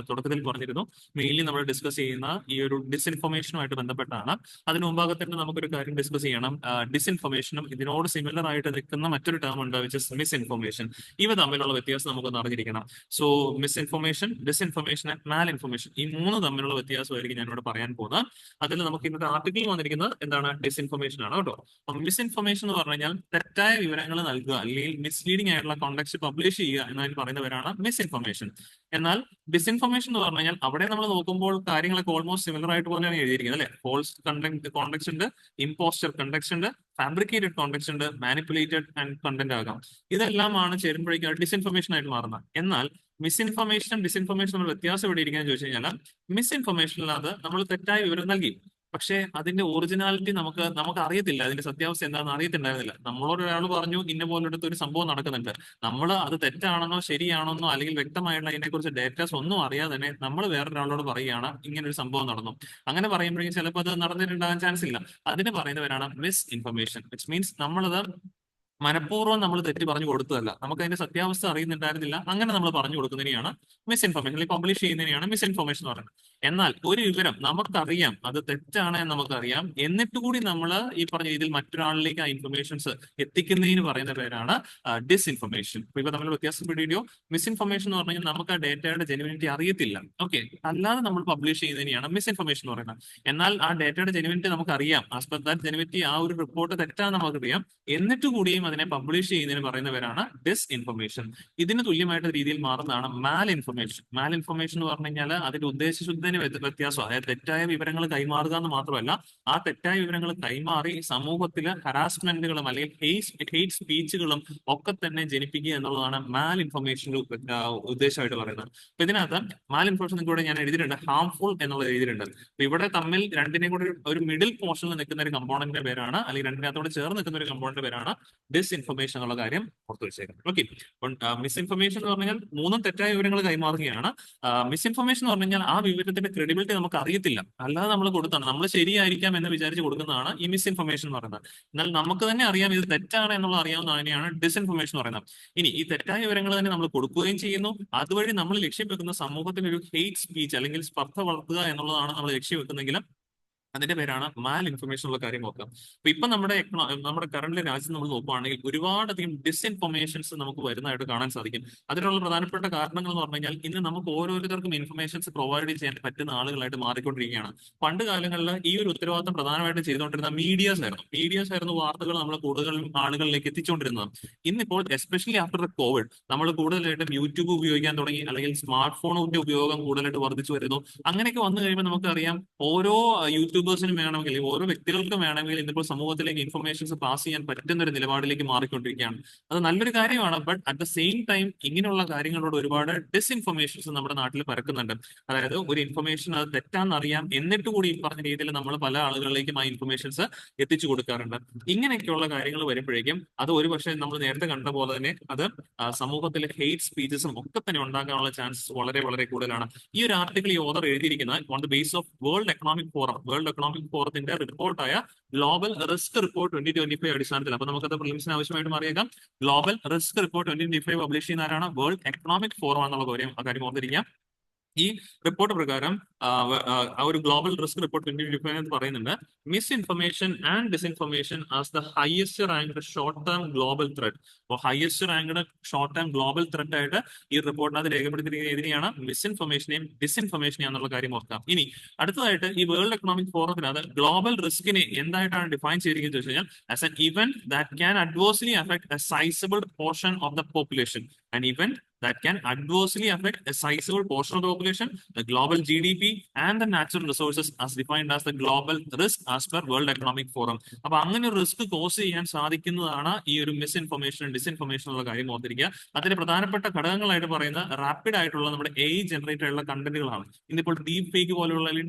തുടക്കത്തിൽ പറഞ്ഞിരുന്നു മെയിൻലി നമ്മൾ ഡിസ്കസ് ചെയ്യുന്ന ഈ ഒരു ഡിസ്ഇൻഫർമേഷനുമായിട്ട് ബന്ധപ്പെട്ടാണ്. അതിന് മുമ്പാകെ തന്നെ നമുക്കൊരു കാര്യം ഡിസ്കസ് ചെയ്യണം. ഡിസ്ഇൻഫർമേഷനും ഇതിനോട് സിമിലർ ആയിട്ട് നിൽക്കുന്ന മറ്റൊരു ടേം ഉണ്ട്, വിച്ച് ഇസ് മിസ്ഇൻഫർമേഷൻ. ഇവ തമ്മിലുള്ള വ്യത്യാസം നമുക്കൊന്ന് അറിഞ്ഞിരിക്കണം. So misinformation, disinformation and Mal information, ഈ മൂന്ന് തമ്മിലുള്ള വ്യത്യാസമായിരിക്കും ഞാനിവിടെ പറയാൻ പോകുന്നത്. അതിൽ നമുക്ക് ഇന്നത്തെ ആർട്ടിക്കിൾ വന്നിരിക്കുന്നത് എന്താണ്, ഡിസ്ഇൻഫർമേഷൻ ആണ് കേട്ടോ. അപ്പം മിസ്ഇൻഫർമേഷൻ എന്ന് പറഞ്ഞു കഴിഞ്ഞാൽ തെറ്റായ വിവരങ്ങൾ നൽകുക അല്ലെങ്കിൽ മിസ്ലീഡിംഗ് ആയിട്ടുള്ള കോണ്ടെക്സ്റ്റ് പബ്ലിഷ് ചെയ്യുക എന്നതിന് പറയുന്നവരാണ് മിസ്ഇൻഫർമേഷൻ. എന്നാൽ ഡിസ്ഇൻഫർമേഷൻ എന്ന് പറഞ്ഞു കഴിഞ്ഞാൽ അവിടെ നമ്മൾ നോക്കുമ്പോൾ കാര്യങ്ങളൊക്കെ ഓൾമോസ്റ്റ് സിമിലർ ആയിട്ട് പോലെയാണ് എഴുതിയിരിക്കുന്നത് അല്ലെ. ഫോൾസ് കോണ്ടെക്സ്റ്റ് ഉണ്ട്, ഇമ്പോസ്റ്റർ കോണ്ടെക്സ്റ്റ് ഉണ്ട്, ഫാബ്രിക്കേറ്റഡ് കോണ്ടെക്സ്റ്റ് ഉണ്ട്, മാനിപ്പുലേറ്റഡ് ആൻഡ് കണ്ടന്റ് ആകാം. ഇതെല്ലാമാണ് ചേരുമ്പോഴേക്കും ഡിസ്ഇൻഫർമേഷൻ ആയിട്ട് മാറുന്നത്. എന്നാൽ മിസ്ഇൻഫർമേഷനും ഡിസ്ഇൻഫർമേഷനും നമ്മൾ വ്യത്യാസം എവിടെ ഇരിക്കാന്ന് ചോദിച്ചു കഴിഞ്ഞാൽ മിസ്ഇൻഫർമേഷനിലത് നമ്മൾ തെറ്റായ വിവരം നൽകി, പക്ഷേ അതിന്റെ ഒറിജിനാലിറ്റി നമുക്ക് അറിയത്തില്ല, അതിന്റെ സത്യാവസ്ഥ എന്താണെന്ന് അറിയത്തിണ്ടായിരുന്നില്ല. നമ്മളോട് ഒരാൾ പറഞ്ഞു ഇന്ന പോലെടുത്ത് ഒരു സംഭവം നടക്കുന്നുണ്ട്, നമ്മൾ അത് തെറ്റാണെന്നോ ശരിയാണെന്നോ അല്ലെങ്കിൽ വ്യക്തമായിട്ടുള്ള അതിനെക്കുറിച്ച് ഡേറ്റാസ് ഒന്നും അറിയാതെ തന്നെ നമ്മൾ വേറൊരാളോട് പറയുകയാണ് ഇങ്ങനെ ഒരു സംഭവം നടന്നു. അങ്ങനെ പറയുമ്പോഴേക്കും ചിലപ്പോൾ അത് നടന്നിട്ടുണ്ടാകാൻ ചാൻസ് ഇല്ല. അതിന് പറയുന്നവരാണ് മിസ് ഇൻഫർമേഷൻ. വിച്ച് മീൻസ് നമ്മളത് മനഃപൂർവ്വം നമ്മൾ തെറ്റി പറഞ്ഞു കൊടുത്തതല്ല, നമുക്ക് അതിന്റെ സത്യാവസ്ഥ അറിയുന്നുണ്ടായിരുന്നില്ല, അങ്ങനെ നമ്മൾ പറഞ്ഞു കൊടുക്കുന്നതിനെയാണ് മിസ് ഇൻഫർമേഷൻ അല്ലെങ്കിൽ പബ്ലിഷ് ചെയ്യുന്നതിനെയാണ് മിസ് ഇൻഫർമേഷൻ എന്ന് പറയുന്നത്. എന്നാൽ ഒരു വിവരം നമുക്കറിയാം അത് തെറ്റാണ് എന്ന് നമുക്കറിയാം, എന്നിട്ട് കൂടി നമ്മൾ ഈ പറഞ്ഞ രീതിയിൽ മറ്റൊരാളിലേക്ക് ആ ഇൻഫർമേഷൻസ് എത്തിക്കുന്നതിന് പറയുന്ന പേരാണ് ഡിസ്ഇൻഫർമേഷൻ. ഇപ്പൊ തമ്മിൽ വ്യത്യാസം പിടിയോ. മിസ് ഇൻഫർമേഷൻ എന്ന് പറഞ്ഞാൽ നമുക്ക് ആ ഡേറ്റയുടെ ജെനുവിനിറ്റി അറിയത്തില്ല, ഓക്കെ, അല്ലാതെ നമ്മൾ പബ്ലിഷ് ചെയ്യുന്നതിനെയാണ് മിസ് ഇൻഫർമേഷൻ എന്ന് പറയുന്നത്. എന്നാൽ ആ ഡേറ്റയുടെ ജെനുവിനിറ്റി നമുക്കറിയാം, ആസ് പെർ ദാറ്റ് ജെനുവിനിറ്റി ആ ഒരു റിപ്പോർട്ട് തെറ്റാന്ന് നമുക്കറിയാം, എന്നിട്ട് കൂടിയും അതിനെ പബ്ലിഷ് ചെയ്യുന്നതിന് പറയുന്നവരാണ് ഡിസ്ഇൻഫർമേഷൻ. ഇതിന് തുല്യമായിട്ട് രീതിയിൽ മാറുന്നതാണ് മാൽ ഇൻഫർമേഷൻ. മാൽ ഇൻഫർമേഷൻ എന്ന് പറഞ്ഞു കഴിഞ്ഞാൽ അതിന്റെ ഉദ്ദേശശുദ്ധിന് വ്യത്യാസം, അതായത് തെറ്റായ വിവരങ്ങൾ കൈമാറുക എന്ന് മാത്രമല്ല, ആ തെറ്റായ വിവരങ്ങൾ കൈമാറി സമൂഹത്തില് ഹരാസ്മെന്റുകളും അല്ലെങ്കിൽ ഹെയ്റ്റ് സ്പീച്ചുകളും ഒക്കെ തന്നെ ജനിപ്പിക്കുക എന്നുള്ളതാണ് മാൽ ഇൻഫർമേഷന്റെ ഉദ്ദേശമായിട്ട് പറയുന്നത്. അപ്പൊ ഇതിനകത്ത് മാൽ ഇൻഫർമേഷൻ കൂടെ ഞാൻ എഴുതിയിട്ടുണ്ട്, ഹാംഫുൾ എന്നുള്ളത് എഴുതിയിട്ടുണ്ട്. അപ്പൊ ഇവിടെ തമ്മിൽ രണ്ടിനെയും കൂടെ ഒരു മിഡിൽ പോർഷനിൽ നിൽക്കുന്ന ഒരു കമ്പോണന്റിന്റെ പേരാണ്, അല്ലെങ്കിൽ രണ്ടിനകത്തോട് ചേർന്ന് നിൽക്കുന്ന ഒരു കമ്പോണന്റിന്റെ പേരാണ് ഡിസ്ഇൻഫർമേഷൻ എന്നുള്ള കാര്യം ഓർത്ത് വെച്ചേക്കുന്നത്. ഓക്കെ, മിസ്ഇൻഫർമേഷൻ എന്ന് പറഞ്ഞാൽ മൂന്നും തെറ്റായ വിവരങ്ങൾ കൈമാറുകയാണ്. മിസ്ഇൻഫർമേഷൻ എന്ന് പറഞ്ഞു കഴിഞ്ഞാൽ ആ വിവരത്തിന്റെ ക്രെഡിബിലിറ്റി നമുക്ക് അറിയത്തില്ല, അല്ലാതെ നമ്മൾ കൊടുത്താണ്, നമ്മൾ ശരിയായിരിക്കാം എന്ന് വിചാരിച്ച് കൊടുക്കുന്നതാണ് ഈ മിസ്ഇൻഫർമേഷൻ എന്ന് പറയുന്നത്. എന്നാൽ നമുക്ക് തന്നെ അറിയാം ഇത് തെറ്റാണ് എന്നുള്ളത് അറിയാവുന്നതിനെയാണ് ഡിസ്ഇൻഫർമേഷൻ എന്ന് പറയുന്നത്. ഇനി ഈ തെറ്റായ വിവരങ്ങൾ തന്നെ നമ്മൾ കൊടുക്കുകയും ചെയ്യുന്നു, അതുവഴി നമ്മൾ ലക്ഷ്യം വെക്കുന്ന സമൂഹത്തിന് ഒരു ഹെയ്റ്റ് സ്പീച്ച് അല്ലെങ്കിൽ സ്പർദ്ധ വളർത്തുക എന്നുള്ളതാണ് നമ്മൾ ലക്ഷ്യം വെക്കുന്നെങ്കിലും അതിന്റെ പേരാണ് മാൽ ഇൻഫർമേഷൻ ഉള്ള കാര്യം നോക്കാം. അപ്പൊ ഇപ്പൊ നമ്മുടെ കറന്റ് രാജ്യം നമ്മൾ നോക്കുകയാണെങ്കിൽ ഒരുപാടധികം ഡിസ്ഇൻഫർമേഷൻസ് നമുക്ക് വരുന്നതായിട്ട് കാണാൻ സാധിക്കും. അതിനുള്ള പ്രധാനപ്പെട്ട കാരണങ്ങൾ എന്ന് പറഞ്ഞു കഴിഞ്ഞാൽ ഇന്ന് നമുക്ക് ഓരോരുത്തർക്കും ഇൻഫർമേഷൻസ് പ്രൊവൈഡ് ചെയ്യാൻ പറ്റുന്ന ആളുകളായിട്ട് മാറിക്കൊണ്ടിരിക്കുകയാണ്. പണ്ട് കാലങ്ങളിൽ ഈ ഒരു ഉത്തരവാദിത്തം പ്രധാനമായിട്ടും ചെയ്തുകൊണ്ടിരുന്ന മീഡിയാസ് ആയിരുന്നു വാർത്തകൾ നമ്മൾ കൂടുതൽ ആളുകളിലേക്ക് എത്തിച്ചുകൊണ്ടിരുന്നത്. ഇന്നിപ്പോൾ എസ്പെഷ്യലി ആഫ്റ്റർ കോവിഡ് നമ്മൾ കൂടുതലായിട്ടും യൂട്യൂബ് ഉപയോഗിക്കാൻ തുടങ്ങി, അല്ലെങ്കിൽ സ്മാർട്ട് ഫോണിന്റെ ഉപയോഗം കൂടുതലായിട്ട് വർദ്ധിച്ചു വരുന്നു. അങ്ങനെയൊക്കെ വന്നു കഴിയുമ്പോൾ നമുക്കറിയാം ഓരോ യൂട്യൂബേഴ്സിനും വേണമെങ്കിൽ ഓരോ വ്യക്തികൾക്കും വേണമെങ്കിൽ ഇന്നിപ്പോൾ സമൂഹത്തിലേക്ക് ഇൻഫർമേഷൻസ് പാസ് ചെയ്യാൻ പറ്റുന്ന ഒരു നിലപാടിലേക്ക് മാറിക്കൊണ്ടിരിക്കുകയാണ്. അത് നല്ലൊരു കാര്യമാണ്. But at the same time ഇങ്ങനെയുള്ള കാര്യങ്ങളോട് ഒരുപാട് ഡിസ്ഇൻഫർമേഷൻസ് നമ്മുടെ നാട്ടിൽ പരക്കുന്നുണ്ട്. അതായത് ഒരു ഇൻഫർമേഷൻ അത് തെറ്റാന്ന് അറിയാം, എന്നിട്ട് കൂടി ഈ പറഞ്ഞ രീതിയിൽ നമ്മൾ പല ആളുകളിലേക്കും ആ ഇൻഫർമേഷൻസ് എത്തിച്ചു കൊടുക്കാറുണ്ട്. ഇങ്ങനെയൊക്കെയുള്ള കാര്യങ്ങൾ വരുമ്പോഴേക്കും അത് ഒരുപക്ഷെ നമ്മൾ നേരത്തെ കണ്ട പോലെ തന്നെ അത് സമൂഹത്തിലെ ഹെയ്റ്റ് സ്പീച്ചസും ഒക്കെ തന്നെ ഉണ്ടാകാനുള്ള ചാൻസ് വളരെ വളരെ കൂടുതലാണ്. ഈ ഒരു ആർട്ടിക്കിൾ ഈ ഓതർ എഴുതിയിരിക്കുന്നത് on the base of world economic world economic ഫോറത്തിന്റെ റിപ്പോർട്ടായ ഗ്ലോബൽ റിസ്ക് റിപ്പോർട്ട് 2025 അടിസ്ഥാനത്തിൽ. അപ്പൊ നമുക്കത് പ്രിലിംസിന് ആവശ്യമായിട്ട് മാറിയേക്കാം. ഗ്ലോബൽ റിസ്ക് റിപ്പോർട്ട് 2025 പബ്ലിഷ് ചെയ്യുന്ന ആരാണ്? വേൾഡ് എക്കണോമിക് ഫോറം എന്നുള്ള കാര്യം ഓർത്തിരിക്കാം. ഈ റിപ്പോർട്ട് പ്രകാരം ആ ഒരു ഗ്ലോബൽ റിസ്ക് റിപ്പോർട്ട് 2025 എന്ന് പറയുന്നുണ്ട്, misinformation and disinformation as the highest ranked short term global threat. അപ്പോൾ highest ranked short term global threat ആയിട്ട് ഈ റിപ്പോർട്ടിനകത്ത് രേഖപ്പെടുത്തിയിരിക്കുന്നത് ഇതിനെയാണ്, മിസ്ഇൻഫർമേഷനെയും ഡിസ്ഇൻഫർമേഷനെയും എന്നുള്ള കാര്യം ഓർക്കാം. ഇനി അടുത്തതായിട്ട് ഈ വേൾഡ് എക്കണോമിക് ഫോറത്തിനകത്ത് ഗ്ലോബൽ റിസ്കിനെ എന്തായിട്ടാണ് ഡിഫൈൻ ചെയ്തിരിക്കുന്നത് വെച്ച് കഴിഞ്ഞാൽ, as an event that can adversely affect a sizable portion of the population. An event that can adversely affect a sizable portion of the population, the global GDP, and the natural resources as defined as the global risk as per World Economic Forum. അപ്പൊ അങ്ങനെ ഒരു risk cos ചെയ്യാൻ സാധിക്കുന്നതാണ് ഈ ഒരു misinformation disinformation ഉള്ള കാര്യം ഓർത്തിരിക്കുക. അതിന്റെ പ്രധാനപ്പെട്ട ഘടകങ്ങളായിട്ട് പറയുന്ന റാപ്പിഡ് ആയിട്ടുള്ള നമ്മുടെ AI ജനറേറ്റ് ആയിട്ടുള്ള കണ്ടന്റുകളാണ്. ഇന്നിപ്പോൾ ഡീപ് ഫേക്ക്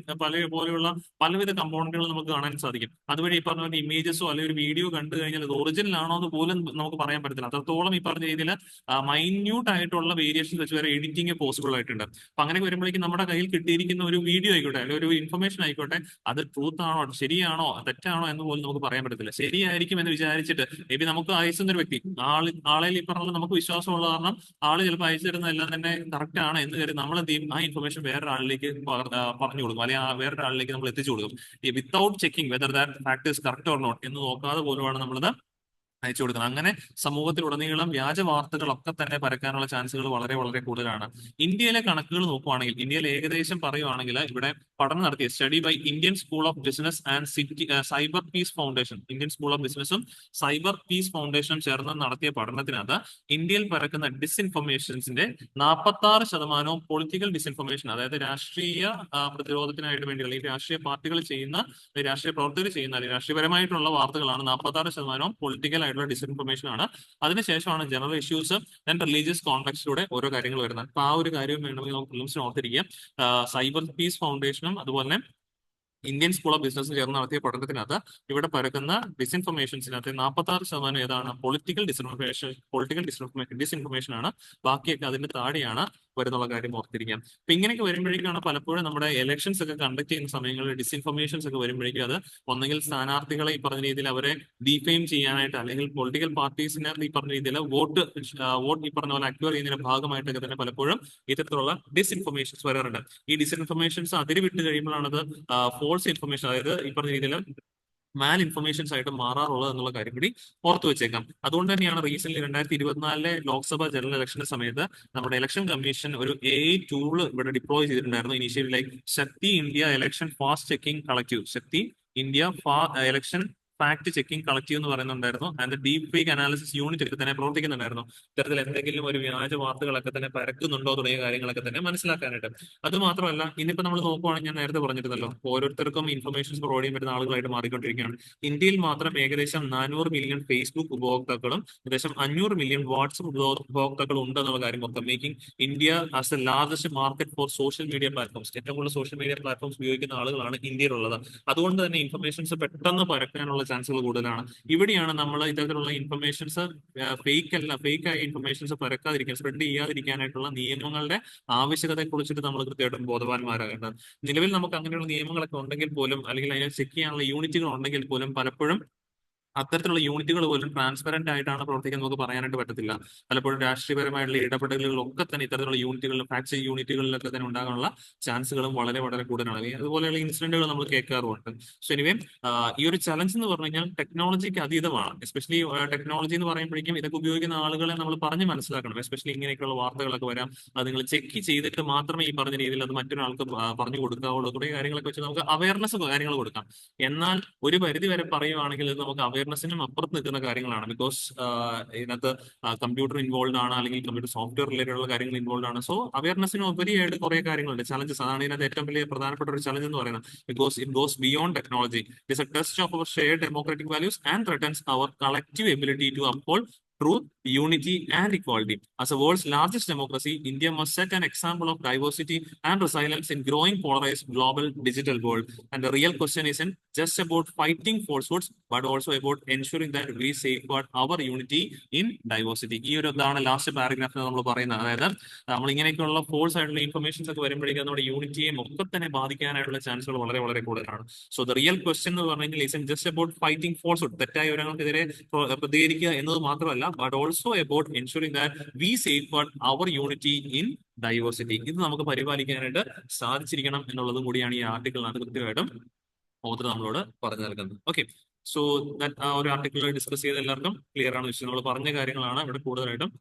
പോലെയുള്ള പലവിധ കമ്പോണന്റുകൾ നമുക്ക് കാണാൻ സാധിക്കും. അതുവഴി ഈ പറഞ്ഞ ഇമേജസോ അല്ലെങ്കിൽ ഒരു വീഡിയോ കണ്ടു കഴിഞ്ഞാൽ അത് ഒറിജിനൽ ആണോ എന്ന് പോലും നമുക്ക് പറയാൻ പറ്റത്തില്ല. അത്രത്തോളം ഈ പറഞ്ഞ രീതിയിൽ മൈന്യൂട്ട് ആയിട്ടുള്ള വേരിയേഷൻസ് വെച്ച് വരെ എഡിറ്റിംഗ് പോസിബിൾ ആയിട്ടുണ്ട്. അപ്പൊ അങ്ങനെ വരുമ്പോഴേക്കും നമ്മുടെ കയ്യിൽ കിട്ടിയിരിക്കുന്ന ഒരു വീഡിയോ ആയിക്കോട്ടെ അല്ലെങ്കിൽ ഒരു ഇൻഫർമേഷൻ ആയിക്കോട്ടെ, അത് ട്രൂത്ത് ആണോ ശരിയാണോ തെറ്റാണോ എന്ന് പോലും നമുക്ക് പറയാൻ പറ്റത്തില്ല. ശരിയായിരിക്കും എന്ന് വിചാരിച്ചിട്ട് മേ ബി നമുക്ക് അയച്ചുന്ന ഒരു വ്യക്തി ആളെ ഈ പറഞ്ഞ നമുക്ക് വിശ്വാസമുള്ള കാരണം ആള് ചിലപ്പോൾ അയച്ചു തരുന്നതെല്ലാം തന്നെ കറക്റ്റ് ആണ് എന്ന് കരുതി നമ്മൾ എന്ത് ചെയ്യും, ആ ഇൻഫർമേഷൻ വേറൊരാളിലേക്ക് പറഞ്ഞു കൊടുക്കും, അല്ലെങ്കിൽ വേറൊരാളിലേക്ക് നമ്മൾ എത്തിച്ചു കൊടുക്കും. Without checking whether that fact is correct or not എന്ന് നോക്കാതെ പോലുമാണ് നമ്മളത് അയച്ചു കൊടുക്കുന്നത്. അങ്ങനെ സമൂഹത്തിലുടനീളം വ്യാജ വാർത്തകളൊക്കെ തന്നെ പരക്കാനുള്ള ചാൻസുകൾ വളരെ വളരെ കൂടുതലാണ്. ഇന്ത്യയിലെ കണക്കുകൾ നോക്കുവാണെങ്കിൽ, ഇന്ത്യയിൽ ഏകദേശം പറയുവാണെങ്കിൽ ഇവിടെ പഠനം നടത്തിയ study by Indian School of Business and Cyber Peace Foundation, Indian School of ബിസിനസ്സും സൈബർ പീസ് ഫൗണ്ടേഷനും ചേർന്ന് നടത്തിയ പഠനത്തിനകത്ത് ഇന്ത്യയിൽ പരക്കുന്ന ഡിസ്ഇൻഫർമേഷൻസിന്റെ 46% പൊളിറ്റിക്കൽ ഡിസ്ഇൻഫർമേഷൻ, അതായത് രാഷ്ട്രീയ പ്രതിരോധത്തിനായിട്ട് വേണ്ടി അല്ലെങ്കിൽ രാഷ്ട്രീയ പാർട്ടികൾ ചെയ്യുന്ന, രാഷ്ട്രീയ പ്രവർത്തകർ ചെയ്യുന്ന അല്ലെങ്കിൽ രാഷ്ട്രീയപരമായിട്ടുള്ള വാർത്തകളാണ് 46% പൊളിറ്റിക്കൽ ഡിസ്ഇൻഫർമേഷൻ ആണ്. അതിനുശേഷമാണ് ജനറൽ ഇഷ്യൂസ് ആൻഡ് റിലീജിയസ് കോൺടാക്സിലൂടെ ഓരോ കാര്യങ്ങൾ വരുന്നത്. അപ്പൊ ആ ഒരു കാര്യം വേണമെങ്കിൽ നമുക്ക് ഫിലിംസിന് ഓർത്തിരിക്കാം. സൈബർ പീസ് ഫൗണ്ടേഷനും അതുപോലെ ഇന്ത്യൻ സ്കൂൾ ഓഫ് ബിസിനസ് ചേർന്ന് നടത്തിയ പഠനത്തിനകത്ത് ഇവിടെ പരക്കുന്ന ഡിസ്ഇൻഫർമേഷൻസിനകത്ത് 46% ഏതാണ്? പൊളിറ്റിക്കൽ ഡിസ്ഇൻഫർമേഷൻ ആണ്. ബാക്കിയൊക്കെ അതിന്റെ താഴെയാണ് വരുന്നുള്ള കാര്യം ഓർത്തിരിക്കാം. അപ്പൊ ഇങ്ങനെയൊക്കെ വരുമ്പോഴേക്കാണ് പലപ്പോഴും നമ്മുടെ ഇലക്ഷൻസ് ഒക്കെ കണ്ടക്ട് ചെയ്യുന്ന സമയങ്ങളിൽ ഡിസ്ഇൻഫർമേഷൻസ് ഒക്കെ വരുമ്പോഴേക്കും അത് ഒന്നെങ്കിൽ സ്ഥാനാർത്ഥികളെ ഈ പറഞ്ഞ രീതിയിൽ അവരെ ഡീഫെയിം ചെയ്യാനായിട്ട്, അല്ലെങ്കിൽ പൊളിറ്റിക്കൽ പാർട്ടീസിനെ ഈ പറഞ്ഞ രീതിയിൽ വോട്ട് ഈ പറഞ്ഞ പോലെ അക്വയർ ചെയ്യുന്നതിന്റെ ഭാഗമായിട്ടൊക്കെ തന്നെ പലപ്പോഴും ഇത്തരത്തിലുള്ള ഡിസ്ഇൻഫർമേഷൻസ് വരാറുണ്ട്. ഈ ഡിസ്ഇൻഫർമേഷൻസ് അതിര് വിട്ട് കഴിയുമ്പോഴാണ് അത് ഫോൾസ് ഇൻഫർമേഷൻ, അതായത് ഈ പറഞ്ഞ രീതിയിൽ മാൽ ഇൻഫർമേഷൻസ് ആയിട്ട് മാറാറുള്ളത് എന്നുള്ള കാര്യം കൂടി ഓർത്തു വെച്ചേക്കാം. അതുകൊണ്ട് തന്നെയാണ് റീസെന്റ് 2024 ലോക്സഭ ജനറൽ ഇലക്ഷന്റെ സമയത്ത് നമ്മുടെ ഇലക്ഷൻ കമ്മീഷൻ ഒരു AI ടൂള് ഇവിടെ ഡിപ്ലോയ് ചെയ്തിട്ടുണ്ടായിരുന്നു. Initially like Shakti India election fast checking collective, Shakti India election fact checking collective എന്ന് പറയുന്നുണ്ടായിരുന്നു. And deep fake analysis unit ഒക്കെ തന്നെ പ്രവർത്തിക്കുന്നുണ്ടായിരുന്നു. ഇത്തരത്തിൽ എന്തെങ്കിലും ഒരു വ്യാജ വാർത്തകളൊക്കെ തന്നെ പരക്കുന്നുണ്ടോ തുടങ്ങിയ കാര്യങ്ങളൊക്കെ തന്നെ മനസ്സിലാക്കാനായിട്ട്. അത് മാത്രമല്ല, ഇന്നിപ്പോ നമ്മൾ നോക്കുവാണെങ്കിൽ ഞാൻ നേരത്തെ പറഞ്ഞിരുന്നല്ലോ, ഓരോരുത്തർക്കും ഇൻഫർമേഷൻസ് പ്രൊവൈഡ് ചെയ്യാൻ പറ്റുന്ന ആളുകളായിട്ട് മാറിക്കൊണ്ടിരിക്കുകയാണ്. ഇന്ത്യയിൽ മാത്രം ഏകദേശം 400 മില്യൺ ഫേസ്ബുക്ക് ഉപഭോക്താക്കളും ഏകദേശം 500 മില്യൺ വാട്സ്ആപ്പ് ഉപഭോക്താക്കളും ഉണ്ടെന്നുള്ള കാര്യം ഓർക്കാം. Making India as the largest market four social media platforms. ഏറ്റവും കൂടുതൽ സോഷ്യൽ മീഡിയ പ്ലാറ്റ്ഫോംസ് ഉപയോഗിക്കുന്ന ആളുകളാണ് ഇന്ത്യയിലുള്ളത്. അതുകൊണ്ട് തന്നെ ഇൻഫർമേഷൻസ് പെട്ടെന്ന് പരക്കാനുള്ള ചാൻസുകൾ കൂടുതലാണ്. ഇവിടെയാണ് നമ്മൾ ഇത്തരത്തിലുള്ള ഇൻഫർമേഷൻസ് ഫേക്ക് ആയ ഇൻഫർമേഷൻസ് പരക്കാതിരിക്കാൻ, സ്പ്രെഡ് ചെയ്യാതിരിക്കാനായിട്ടുള്ള നിയമങ്ങളുടെ ആവശ്യകതയെ കുറിച്ചിട്ട് നമ്മൾ കൃത്യമായിട്ടും ബോധവാന്മാരാകേണ്ടത്. നിലവിൽ നമുക്ക് അങ്ങനെയുള്ള നിയമങ്ങളൊക്കെ ഉണ്ടെങ്കിൽ പോലും, അല്ലെങ്കിൽ അതിനെ ചെക്ക് ചെയ്യാനുള്ള യൂണിറ്റുകൾ ഉണ്ടെങ്കിൽ പോലും പലപ്പോഴും അത്തരത്തിലുള്ള യൂണിറ്റുകൾ പോലും ട്രാൻസ്പെറന്റ് ആയിട്ടാണ് പ്രവർത്തിക്കാൻ നമുക്ക് പറയാനായിട്ട് പറ്റത്തില്ല. പലപ്പോഴും രാഷ്ട്രീയപരമായിട്ടുള്ള ഇടപെടലുകളൊക്കെ തന്നെ ഇത്തരത്തിലുള്ള യൂണിറ്റുകളിലും ഫാക്ട് യൂണിറ്റുകളിലൊക്കെ തന്നെ ഉണ്ടാകാനുള്ള ചാൻസുകളും വളരെ വളരെ കൂടുതലാണ്. അതുപോലെയുള്ള ഇൻസിഡന്റുകൾ നമ്മൾ കേൾക്കാറുണ്ട്. സോ എനിവേ, ഈ ഒരു ചലഞ്ച് എന്ന് പറഞ്ഞു കഴിഞ്ഞാൽ ടെക്നോളജിക്ക് അതീതമാണ്. എസ്പെഷ്യലി ടെക്നോളജി എന്ന് പറയുമ്പോഴേക്കും ഇതൊക്കെ ഉപയോഗിക്കുന്ന ആളുകളെ നമ്മൾ പറഞ്ഞ് മനസ്സിലാക്കണം. എസ്പെഷ്യലി ഇങ്ങനെയൊക്കെയുള്ള വാർത്തകളൊക്കെ വരാം, അത് നിങ്ങൾ ചെക്ക് ചെയ്തിട്ട് മാത്രമേ ഈ പറഞ്ഞ രീതിയിൽ അത് മറ്റൊരാൾക്ക് പറഞ്ഞു കൊടുക്കാവുള്ളൂ. തുടങ്ങിയ കാര്യങ്ങളൊക്കെ വെച്ച് നമുക്ക് അവയർനെസ് കാര്യങ്ങൾ കൊടുക്കാം. എന്നാൽ ഒരു പരിധി വരെ പറയുവാണെങ്കിൽ ഇത് നമുക്ക് അവയർനെസ്സിനും അപ്പുറത്ത് നിൽക്കുന്ന കാര്യങ്ങളാണ്. ബിക്കോസ് ഇതിനകത്ത് കമ്പ്യൂട്ടർ ഇൻവോൾവ് ആണ്, അല്ലെങ്കിൽ കമ്പ്യൂട്ടർ സോഫ്റ്റ്വെയർ റിലേറ്റഡ് ഉള്ള കാര്യങ്ങൾ ഇൻവോൾവ് ആണ്. സോ അവയർനെസ്സിന് ഉപരിയായിട്ട് കുറെ കാര്യങ്ങളുണ്ട്, ചലഞ്ചസ്. അതാണ് ഇതിനകത്ത് ഏറ്റവും വലിയ പ്രധാനപ്പെട്ട ഒരു ചലഞ്ച് എന്ന് പറയുന്നത്. Because it goes beyond technology. It is a test of our shared democratic values and threatens our collective ability to uphold truth, unity, and equality. As the world's largest democracy, India must set an example of diversity and resilience in growing polarized global digital world. And the real question isn't just about fighting falsehoods, but also about ensuring that we safeguard our unity in diversity. ഈ ഒരു ഇതാണ് last പാരഗ്രാഫിൽ നമ്മൾ പറയുന്നത്. അതായത് നമ്മൾ ഇങ്ങനെയൊക്കെയുള്ള false ആയിട്ടുള്ള informations ഒക്കെ വരുമ്പോഴേക്കും നമ്മുടെ യൂണിറ്റിയെയും ഒക്കെ തന്നെ ബാധിക്കാനായിട്ടുള്ള ചാൻസുകൾ വളരെ വളരെ കൂടുതലാണ്. സോ ദ റിയൽ ക്വസ്റ്റ്യൻ എന്ന് പറഞ്ഞു കഴിഞ്ഞാൽ is just about fighting falsehood, തെറ്റായ വിവരങ്ങൾക്കെതിരെ പ്രതികരിക്കുക എന്നത് മാത്രമല്ല, but also about ensuring that we safeguard our unity in diversity. ഇത് നമുക്ക് പരിപാലിക്കാനായിട്ട് സാധിച്ചിരിക്കണം എന്നുള്ളതും കൂടിയാണ് ഈ ആർട്ടിക്കിളിനകത്ത് കൃത്യമായിട്ടും ഓതർ നമ്മളോട് പറഞ്ഞു നൽകുന്നത്. ഓക്കെ, സോ ഒരു ആർട്ടിക്കിൾ ഡിസ്കസ് ചെയ്ത് എല്ലാവർക്കും ക്ലിയർ ആണ് വിഷയം. നമ്മൾ പറഞ്ഞ കാര്യങ്ങളാണ് ഇവിടെ കൂടുതലായിട്ടും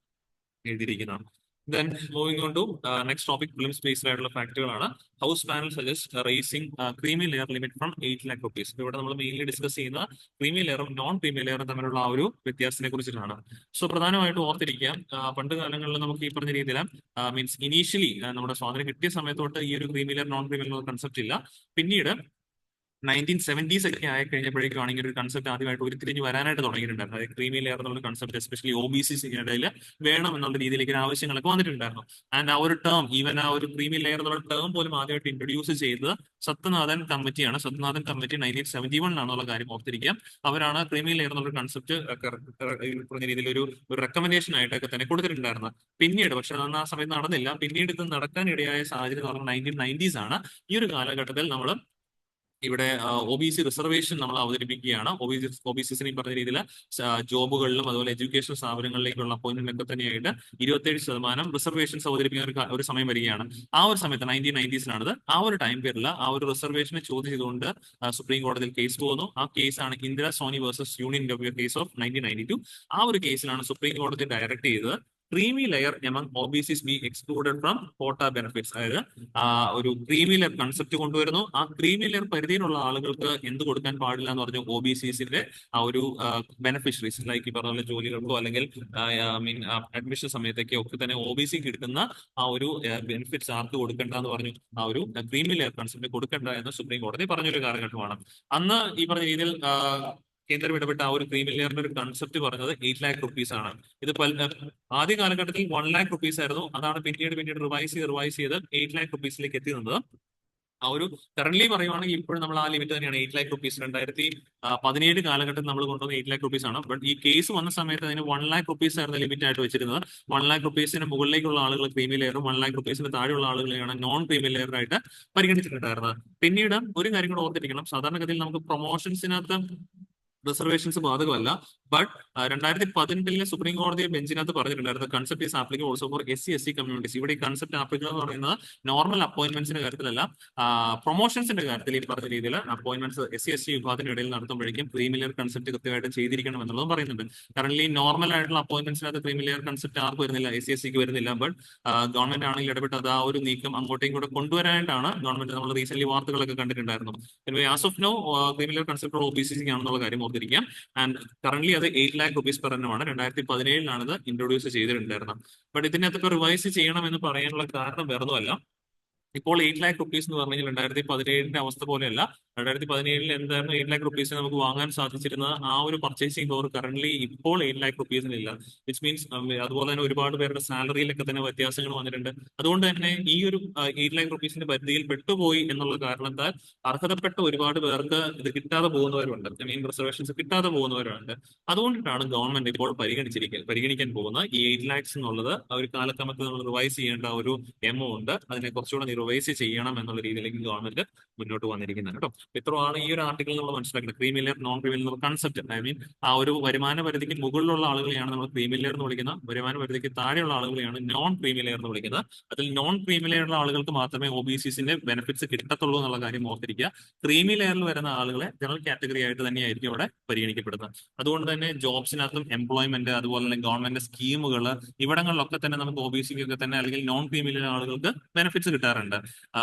എഴുതിയിരിക്കുന്നതാണ്. Then moving on to next topic, prelims based ആയിട്ടുള്ള ഫാക്ടുകളാണ്. House panel suggest racing creamy layer limit from 8 lakh rupees. ഇവിടെ നമ്മൾ മെയിൻലി ഡിസ്കസ് ചെയ്യുന്ന ക്രീമി ലെയറും നോൺ ക്രീമി ലെയറും തമ്മിലുള്ള ആ ഒരു വ്യത്യാസത്തിനെ കുറിച്ചിട്ടാണ്. സോ പ്രധാനമായിട്ട് ഓർത്തിരിക്കാം, പണ്ട് കാലങ്ങളിൽ നമുക്ക് ഈ പറഞ്ഞ രീതിയിൽ മീൻസ് ഇനീഷ്യലി നമ്മുടെ സ്വാതന്ത്ര്യം കിട്ടിയ സമയത്തോട്ട് ഈ ഒരു creamy layer non creamy layer concept ഇല്ല. പിന്നീട് 1970s ഒക്കെ ആയി കഴിഞ്ഞപ്പോഴേക്കാണെങ്കിൽ ഒരു കൺസെപ്റ്റ് ആദ്യമായിട്ട് ഉരുത്തിരിഞ്ഞ് വരാനായിട്ട് തുടങ്ങിയിട്ടുണ്ടായിരുന്നു. അതായത് ക്രീമി ലെയർ എന്നുള്ള കൺസെപ്റ്റ് എസ്പെഷ്യലി OBC ഇടയിൽ വേണം എന്നുള്ള രീതിയിലേക്ക് ആവശ്യങ്ങളൊക്കെ വന്നിട്ടുണ്ടായിരുന്നു. ആൻഡ് ആ ഒരു ടേം, ഈവൻ ആ ഒരു ക്രീമി ലെയർ എന്നുള്ള ടേം പോലും ആദ്യമായിട്ട് ഇൻട്രൊഡ്യൂസ് ചെയ്തത് സത്യനാഥൻ കമ്മിറ്റിയാണ്. സത്യനാഥൻ കമ്മിറ്റി 1971 ആണെന്നുള്ള കാര്യം ഓർത്തിരിക്കാം. അവരാണ് ക്രീമി ലെയർ എന്നുള്ള കൺസെപ്റ്റ് പറഞ്ഞ രീതിയിൽ ഒരു റെക്കമെൻഡേഷൻ ആയിട്ടൊക്കെ തന്നെ കൊടുത്തിട്ടുണ്ടായിരുന്നത്. പിന്നീട് പക്ഷെ അന്ന് ആ സമയത്ത് നടന്നില്ല. പിന്നീട് ഇത് നടക്കാനിടയായ സാഹചര്യം എന്ന് പറഞ്ഞാൽ 1990s ആണ്. ഈ ഒരു കാലഘട്ടത്തിൽ നമ്മൾ ഇവിടെ OBC റിസർവേഷൻ നമ്മൾ അവതരിപ്പിക്കുകയാണ്. OBCസിന് ഈ പറഞ്ഞ രീതിയിൽ ജോബുകളിലും അതുപോലെ എഡ്യൂക്കേഷൻ സ്ഥാപനങ്ങളിലേക്കുള്ള അപ്പോയിന്റ്മെന്റ് ഒക്കെ തന്നെയായിട്ട് 27% റിസർവേഷൻസ് അവതരിപ്പിക്കുന്ന ഒരു സമയം വരികയാണ്. ആ ഒരു സമയത്ത് 1990siലാണത്. ആ ഒരു ടൈം പീരീഡിൽ ആ ഒരു റിസർവേഷനെ ചോദ്യം ചെയ്തുകൊണ്ട് സുപ്രീം കോടതിയിൽ കേസ് പോകുന്നു. ആ കേസാണ് Indira Sawhney versus union W case of 1992. ആ ഒരു കേസിലാണ് സുപ്രീം കോടതി ഡയറക്ട് ചെയ്തത് creamy layer among OBCs be excluded from quota benefits. അതായത് ഒരു ക്രീമി ലെയർ കൺസെപ്റ്റ് കൊണ്ടുവരുന്നു. ആ ക്രീമി ലെയർ പരിധിയിലുള്ള ആളുകൾക്ക് എന്ത് കൊടുക്കാൻ പാടില്ല എന്ന് പറഞ്ഞു OBCസിന്റെ ആ ഒരു ബെനിഫിഷ്യറീസ്, ലൈക്ക് ഈ പറഞ്ഞ ജോലികൾക്കോ അല്ലെങ്കിൽ മീൻ അഡ്മിഷൻ സമയത്തൊക്കെ ഒക്കെ തന്നെ OBCക്ക് കിട്ടുന്ന ആ ഒരു ബെനിഫിറ്റ്സ് ആർക്ക് കൊടുക്കേണ്ട എന്ന് പറഞ്ഞു. ആ ഒരു ക്രീമി ലെയർ കൺസെപ്റ്റ് കൊടുക്കേണ്ട എന്ന് സുപ്രീം കോടതി പറഞ്ഞൊരു കാലഘട്ടമാണ്. അന്ന് ഈ പറഞ്ഞ രീതിയിൽ കേന്ദ്രം ഇടപെട്ട ആ ഒരു ക്രീമി ലെയറിന്റെ ഒരു കൺസെപ്റ്റ് പറഞ്ഞത് 8 lakh rupees ആണ്. ഇത് ആദ്യ കാലഘട്ടത്തിൽ 1 lakh rupees ആയിരുന്നു. അതാണ് പിന്നീട് റിവൈസ് ചെയ്ത് 8 lakh rupeesലേക്ക് എത്തിയത്. ആ ഒരു കറന്റ്ലി പറയുവാണെങ്കിൽ ഇപ്പോഴും നമ്മൾ ആ ലിമിറ്റ് തന്നെയാണ് 8 lakh rupees. 2017 കാലഘട്ടത്തിൽ നമ്മൾ കൊണ്ടുവന്ന 8 lakh rupees ആണ്. ബട്ട് ഈ കേസ് വന്ന സമയത്ത് അതിന് 1 lakh rupees ആയിരുന്നു ലിമിറ്റ് ആയിട്ട് വെച്ചിരുന്നത്. 1 lakh rupeesന് മുകളിലേക്കുള്ള ആളുകൾ ക്രീമി ലെയറും 1 lakh rupeesന് താഴെയുള്ള ആളുകളെയാണ് നോൺ ക്രീമി ലെയറായിട്ട് പരിഗണിച്ചിട്ടുണ്ടായിരുന്നത്. പിന്നീട് ഒരു കാര്യം കൂടെ ഓർത്തിരിക്കണം, സാധാരണഗതിയിൽ നമുക്ക് പ്രൊമോഷൻസിനകത്ത് റിസർവേഷൻസ് ബാധകമല്ല. ബട്ട് 2018 സുപ്രീം കോടതി ബെഞ്ചിനകത്ത് പറഞ്ഞിട്ടുണ്ടായിരുന്നു concept is applicable also for SC/SC communities. ഇവിടെ ഈ കൺസെപ്റ്റ് ആപ്ലിക്കബിൾ എന്ന് പറയുന്നത് നോർമൽ അപ്പോയിന്റ്മെന്റ്സിന്റെ കാര്യത്തിലല്ല, പ്രൊമോഷൻസിന്റെ കാര്യത്തിൽ ഈ പറഞ്ഞ രീതിയിൽ അപ്പോയിന്റ്മെന്റ്സ് SC/SC വിഭാഗത്തിന്റെ ഇടയിൽ നടത്തുമ്പോഴേക്കും ക്രീമി ലെയർ കൺസെപ്റ്റ് കൃത്യമായിട്ട് ചെയ്തിരിക്കണം എന്നുള്ളതും പറയുന്നുണ്ട്. കറന്റ്ലി നോർമൽ ആയിട്ടുള്ള അപ്പോയിന്റ്മെന്റ്സിനകത്ത് ക്രീമി ലെയർ കൺസെപ്റ്റ് ആർക്കും വരുന്നില്ല, SC/SCക്ക് വരുന്നില്ല. ബട്ട് ഗവൺമെന്റ് ആണെങ്കിൽ ഇടപെട്ട് അത് ആ ഒരു നീക്കം അങ്ങോട്ടേക്കും കൂടെ കൊണ്ടുവരാനായിട്ടാണ് ഗവൺമെന്റ്. നമ്മൾ റീസെന്റ് വാർത്തകളൊക്കെ കണ്ടിട്ടുണ്ടായിരുന്നു. As of no creamy layer concept OBCക്ക് ആണെന്നുള്ള കാര്യം ഓർത്തിരിക്കാം. ആൻഡ് കറന്റ്ലി അത് 8 lakh rupees per annum-ആണ്. 2017 ഇത് ഇൻട്രൊഡ്യൂസ് ചെയ്തിട്ടുണ്ടായിരുന്നത്. ബട്ട് ഇതിനകത്തൊക്കെ റിവൈസ് ചെയ്യണം എന്ന് പറയാനുള്ള കാരണം വേറൊന്നുമല്ല. ഇപ്പോൾ 8 lakh rupees എന്ന് പറഞ്ഞാൽ 2017 അവസ്ഥ പോലെയല്ല. 2017 എന്തായിരുന്നു 8 lakh rupees നമുക്ക് വാങ്ങാൻ സാധിച്ചിരുന്നത്. ആ ഒരു പർച്ചേസിംഗ് പവർ കറന്റ്ലി ഇപ്പോൾ 8 lakh rupees വിച്ച് മീൻസ് അതുപോലെ തന്നെ ഒരുപാട് പേരുടെ സാലറിയിലൊക്കെ തന്നെ വ്യത്യാസങ്ങൾ വന്നിട്ടുണ്ട്. അതുകൊണ്ട് തന്നെ ഈ ഒരു 8 lakh rupees പരിധിയിൽ പെട്ടുപോയി എന്നുള്ള കാരണത്താൽ അർഹതപ്പെട്ട ഒരുപാട് പേർക്ക് ഇത് കിട്ടാതെ പോകുന്നവരുണ്ട്. മീൻ റിസർവേഷൻസ് കിട്ടാതെ പോകുന്നവരുണ്ട്. അതുകൊണ്ടിട്ടാണ് ഗവൺമെന്റ് ഇപ്പോൾ പരിഗണിക്കാൻ പോകുന്ന ഈ 8 lakhs എന്നുള്ളത് ഒരു കാലക്രമത്തിൽ നമ്മൾ റിവൈസ് ചെയ്യേണ്ട ഒരു എമൗണ്ട്, അതിനെ കുറച്ചുകൂടെ റിവൈസ് ചെയ്യണം എന്നുള്ള രീതിയിലേക്ക് ഗവൺമെന്റ് മുന്നോട്ട് വന്നിരിക്കുന്നത് കേട്ടോ. ഇത്രയാണ് ഈ ഒരു ആർട്ടിക്കിൾ നമ്മൾ മനസ്സിലാക്കുന്നത്. Creamy layer non creamy layer concept, I mean ആ ഒരു വരുമാന പരിധിക്ക് മുകളിലുള്ള ആളുകളെയാണ് നമ്മൾ ക്രീമി ലെയർ എന്ന് വിളിക്കുന്നത്. വരുമാന പരിധിക്ക് താഴെയുള്ള ആളുകളെയാണ് നോൺ ക്രീമി ലെയർ എന്ന് വിളിക്കുന്നത്. അതിൽ നോൺ ക്രീമി ലെയറുള്ള ആളുകൾക്ക് മാത്രമേ OBCസിന്റെ ബെനിഫിറ്റ്സ് കിട്ടത്തുള്ളൂ എന്നുള്ള കാര്യം ഓർത്തിരിക്കുക. ക്രീമി ലെയറിൽ വരുന്ന ആളുകളെ ജനറൽ കാറ്റഗറി ആയിട്ട് തന്നെയായിരിക്കും അവിടെ പരിഗണിക്കപ്പെടുന്നത്. അതുകൊണ്ട് തന്നെ ജോബ്സിനകത്തും എംപ്ലോയ്മെന്റ് അതുപോലെ തന്നെ ഗവൺമെന്റ് സ്കീമുകൾ ഇവിടങ്ങളിലൊക്കെ തന്നെ നമുക്ക് OBCക്കൊക്കെ തന്നെ അല്ലെങ്കിൽ നോൺ ക്രീമി ലെയർ ആളുകൾക്ക് ബെനിഫിറ്റ്സ് കിട്ടാറുണ്ട്,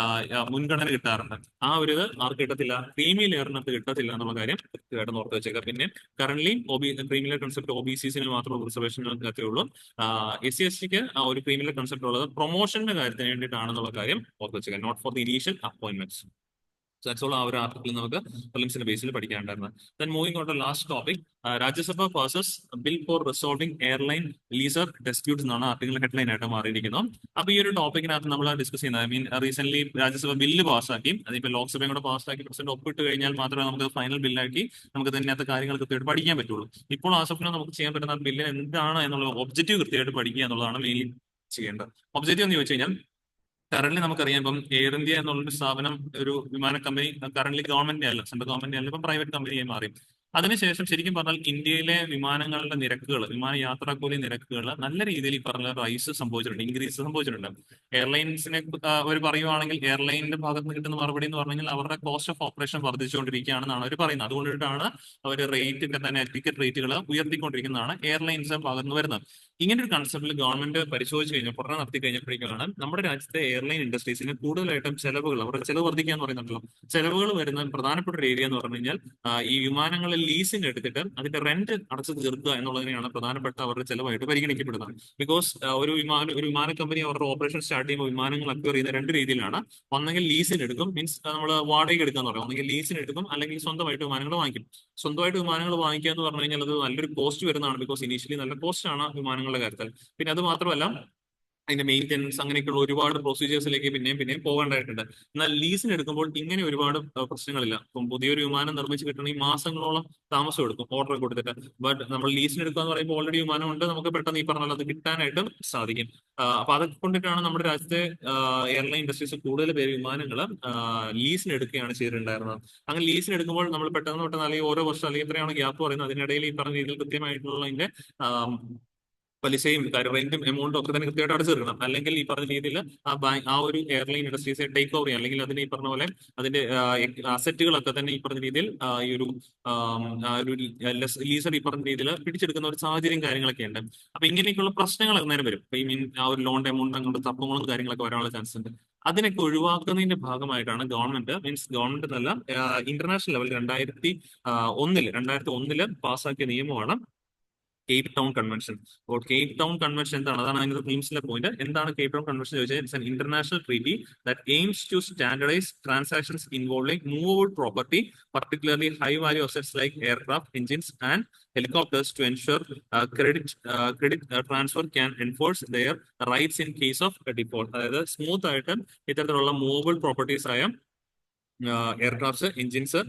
മുൻഗണന കിട്ടാറുണ്ട്. ആ ഒരു ഇത് ആർക്ക് കിട്ടത്തില്ല, ക്രീമി ലെയറിനകത്ത് കിട്ടത്തില്ല എന്നുള്ള കാര്യം കൃത്യമായിട്ട് ഓർത്ത് വെച്ചേക്കാം. പിന്നെ കറന്റ്ലി ക്രീമി ലെയർ കൺസെപ്റ്റ് OBCസിന് മാത്രം റിസർവേഷനൊക്കെ ഉള്ളൂ. SC/SCക്ക് ആ ഒരു ക്രീമി ലെയർ കൺസെപ്റ്റ് ഉള്ളത് പ്രൊമോഷന്റെ കാര്യത്തിന് വേണ്ടിയിട്ടാണെന്നുള്ള കാര്യം ഓർത്ത് വെച്ചേക്കാം, not for the initial appointments. That's all ആ ഒരു ആർട്ടിക്കിൾ നമുക്ക് പ്രിലിംസിന്റെ ബേസിൽ പഠിക്കാനുണ്ടായിരുന്നത്. Then moving on to last topic, Rajya Sabha passes bill for resolving airline lessor disputes എന്നാണ് ആർട്ടിക്കിൾ ഹെഡ്ലൈൻ ആയിട്ട് മാറിയിരിക്കുന്നത്. അപ്പൊ ഈ ഒരു ടോപ്പിക്കിനകത്ത് നമ്മൾ ഡിസ്കസ് ചെയ്യുന്നത്, I mean recent Rajya Sabha bill പാസ്സാക്കി, അതിപ്പോ ലോക്സഭയും കൂടെ പാസ്സാക്കി പ്രസിഡന്റ് ഒപ്പിട്ട് കഴിഞ്ഞാൽ മാത്രമേ നമുക്ക് ഫൈനൽ ബില്ലാക്കി നമുക്ക് ഇതിനകത്ത് കാര്യങ്ങൾ കൃത്യമായിട്ട് പഠിക്കാൻ പറ്റുള്ളൂ. ഇപ്പോൾ ആസഫിന് നമുക്ക് ചെയ്യാൻ പറ്റുന്ന ബില്ല് എന്താണ് എന്നുള്ള ഒബ്ജക്റ്റീവ് കൃത്യമായിട്ട് പഠിക്കുക എന്നുള്ളതാണ് മെയിൻ ചെയ്യേണ്ടത്. ഒബ്ജക്റ്റീവ് എന്ന് ചോദിച്ചു കഴിഞ്ഞാൽ, കറന്റ് നമുക്കറിയാം ഇപ്പം എയർ ഇന്ത്യ എന്നുള്ളൊരു സ്ഥാപനം, ഒരു വിമാന കമ്പനി കറന്റ് ഗവൺമെന്റ് അല്ല, സെൻട്രൽ ഗവൺമെന്റ് അല്ല, ഇപ്പം പ്രൈവറ്റ് കമ്പനിയായി മാറി. അതിനുശേഷം ശരിക്കും പറഞ്ഞാൽ ഇന്ത്യയിലെ വിമാനങ്ങളുടെ നിരക്കുകൾ, വിമാന യാത്രാക്കൂലി നിരക്കുകൾ നല്ല രീതിയിൽ ഈ പറഞ്ഞ റൈസ് സംഭവിച്ചിട്ടുണ്ട്, ഇൻക്രീസ് സംഭവിച്ചിട്ടുണ്ട്. എയർലൈൻസിനെ അവർ പറയുവാണെങ്കിൽ, എയർലൈനിന്റെ ഭാഗത്ത് നിന്ന് കിട്ടുന്ന മറുപടി എന്ന് പറഞ്ഞാൽ അവരുടെ കോസ്റ്റ് ഓഫ് ഓപ്പറേഷൻ വർദ്ധിച്ചുകൊണ്ടിരിക്കുകയാണെന്നാണ് അവർ പറയുന്നത്. അതുകൊണ്ടിട്ടാണ് അവർ റേറ്റിന്റെ തന്നെ ടിക്കറ്റ് റേറ്റുകൾ ഉയർത്തിക്കൊണ്ടിരിക്കുന്നതാണ് എയർലൈൻസിന്റെ ഭാഗത്ത് നിന്ന് വരുന്നത്. ഇങ്ങനെ ഒരു കൺസെപ്റ്റിൽ ഗവൺമെന്റ് പരിശോധിച്ച് കഴിഞ്ഞാൽ, പഠനം നടത്തി കഴിഞ്ഞപ്പോഴേക്കാണ് നമ്മുടെ രാജ്യത്തെ എയർലൈൻ ഇൻഡസ്ട്രീസിന് കൂടുതലായിട്ടും ചെലവുകൾ, അവരുടെ ചെലവ് വർദ്ധിക്കുക എന്ന് പറയുന്നുണ്ടല്ലോ, ചെലവുകൾ വരുന്ന പ്രധാനപ്പെട്ട ഒരു ഏരിയ എന്ന് പറഞ്ഞു കഴിഞ്ഞാൽ ഈ വിമാനങ്ങളിൽ ലീസിന് എടുത്തിട്ട് അതിന്റെ റെന്റ് അടച്ചു തീർക്കുക എന്നുള്ളതിനെയാണ് പ്രധാനപ്പെട്ട അവരുടെ ചെലവായിട്ട് പരിഗണിക്കപ്പെടുന്നത്. ബിക്കോസ് ഒരു വിമാന കമ്പനി അവരുടെ ഓപ്പറേഷൻ സ്റ്റാർട്ട് ചെയ്യുമ്പോൾ വിമാനങ്ങൾ അക്വയർ ചെയ്യുന്ന രണ്ട് രീതിയിലാണ്. ഒന്നെങ്കിൽ ലീസിന് എടുക്കും, മീൻസ് നമ്മൾ വാടകയ്ക്ക് എടുക്കുക എന്ന് പറയും, ഒന്നെങ്കിൽ ലീസിന് എടുക്കും, അല്ലെങ്കിൽ സ്വന്തമായിട്ട് വിമാനങ്ങൾ വാങ്ങിക്കും. സ്വന്തമായിട്ട് വിമാനങ്ങൾ വാങ്ങിക്കുക എന്ന് പറഞ്ഞു കഴിഞ്ഞാൽ അത് നല്ലൊരു കോസ്റ്റ് വരുന്നതാണ്. ബിക്കോസ് ഇനീഷ്യലി നല്ല കോസ്റ്റ് ആണ് വിമാനങ്ങളുടെ കാര്യത്തിൽ. പിന്നെ അത് മാത്രമല്ല, അതിന്റെ മെയിൻ്റെനൻസ് അങ്ങനെയൊക്കെയുള്ള ഒരുപാട് പ്രൊസീജിയേഴ്സിലേക്ക് പിന്നെയും പോകേണ്ടതായിട്ടുണ്ട്. എന്നാൽ ലീസിന് എടുക്കുമ്പോൾ ഇങ്ങനെ ഒരുപാട് പ്രശ്നങ്ങളില്ല. ഇപ്പം പുതിയൊരു വിമാനം നിർമ്മിച്ച് കിട്ടണമെങ്കിൽ മാസങ്ങളോളം താമസം എടുക്കും ഓർഡർ കൊടുത്തിട്ട്. ബട്ട് നമ്മൾ ലീസിന് എടുക്കുക എന്ന് പറയുമ്പോൾ ഓൾറെഡി വിമാനം ഉണ്ട്, നമുക്ക് പെട്ടെന്ന് ഈ പറഞ്ഞാൽ അത് കിട്ടാനായിട്ട് സാധിക്കും. അപ്പൊ അതൊക്കെ കൊണ്ടിട്ടാണ് നമ്മുടെ രാജ്യത്തെ എയർലൈൻ ഇൻഡസ്ട്രീസ് കൂടുതൽ പേര് വിമാനങ്ങൾ ലീസിന് എടുക്കുകയാണ് ചെയ്തിട്ടുണ്ടായിരുന്നത്. അങ്ങനെ ലീസിന് എടുക്കുമ്പോൾ നമ്മൾ പെട്ടെന്ന് അല്ലെങ്കിൽ ഓരോ വർഷം അല്ലെങ്കിൽ എത്രയാണ് ഗ്യാപ്പ് പറയുന്നത്, അതിനിടയിൽ ഈ പറഞ്ഞ രീതിയിൽ കൃത്യമായിട്ടുള്ള അതിന്റെ പലിശയും റെന്റും എമൗണ്ടും ഒക്കെ തന്നെ കൃത്യമായിട്ട് അടച്ചു തീർക്കണം. അല്ലെങ്കിൽ ഈ പറഞ്ഞ രീതിയിൽ ആ ഒരു എയർലൈൻ ഇൻഡസ്ട്രീസിനെ ടേക്ക് ഓവർ ചെയ്യാം, അല്ലെങ്കിൽ അതിന് ഈ പറഞ്ഞ പോലെ അതിന്റെ അസറ്റുകളൊക്കെ തന്നെ ഈ പറഞ്ഞ രീതിയിൽ ഈ ഒരു ലീസർ ഈ പറഞ്ഞ രീതിയിൽ പിടിച്ചെടുക്കുന്ന ഒരു സാഹചര്യം കാര്യങ്ങളൊക്കെ ഉണ്ട്. അപ്പൊ ഇങ്ങനെയൊക്കെയുള്ള പ്രശ്നങ്ങൾ അന്നേരം വരും. ഈ മീൻ ആ ഒരു ലോണിന്റെ എമൗണ്ട് അങ്ങോട്ട് തപ്പങ്ങളും കാര്യങ്ങളൊക്കെ വരാനുള്ള ചാൻസ് ഉണ്ട്. അതിനൊക്കെ ഒഴിവാക്കുന്നതിന്റെ ഭാഗമായിട്ടാണ് ഗവൺമെന്റ് എന്നല്ല, ഇന്റർനാഷണൽ ലെവൽ 2001 പാസ്സാക്കിയ നിയമമാണ് കേപ്പ് ടൗൺ കൺവെൻഷൻ. അപ്പോൾ കേപ്പ് ടൗൺ കൺവെൻഷൻ എന്താണ്? അതാണ് അതിന്റെ ഫിലിംസിലെ പോയിന്റ്. എന്താണ് കേപ്പ് ടൗൺ കൺവെൻഷൻ ചോദിച്ചാൽ, it's an international treaty that aims to standardise transactions involving movable property, particularly high value assets like aircraft, engines, and helicopters, to ensure credit transfer can enforce their rights in case of a default. അതായത് smooth ആയിട്ട് ഇത്തരത്തിലുള്ള movable properties ആയ aircrafts, engines,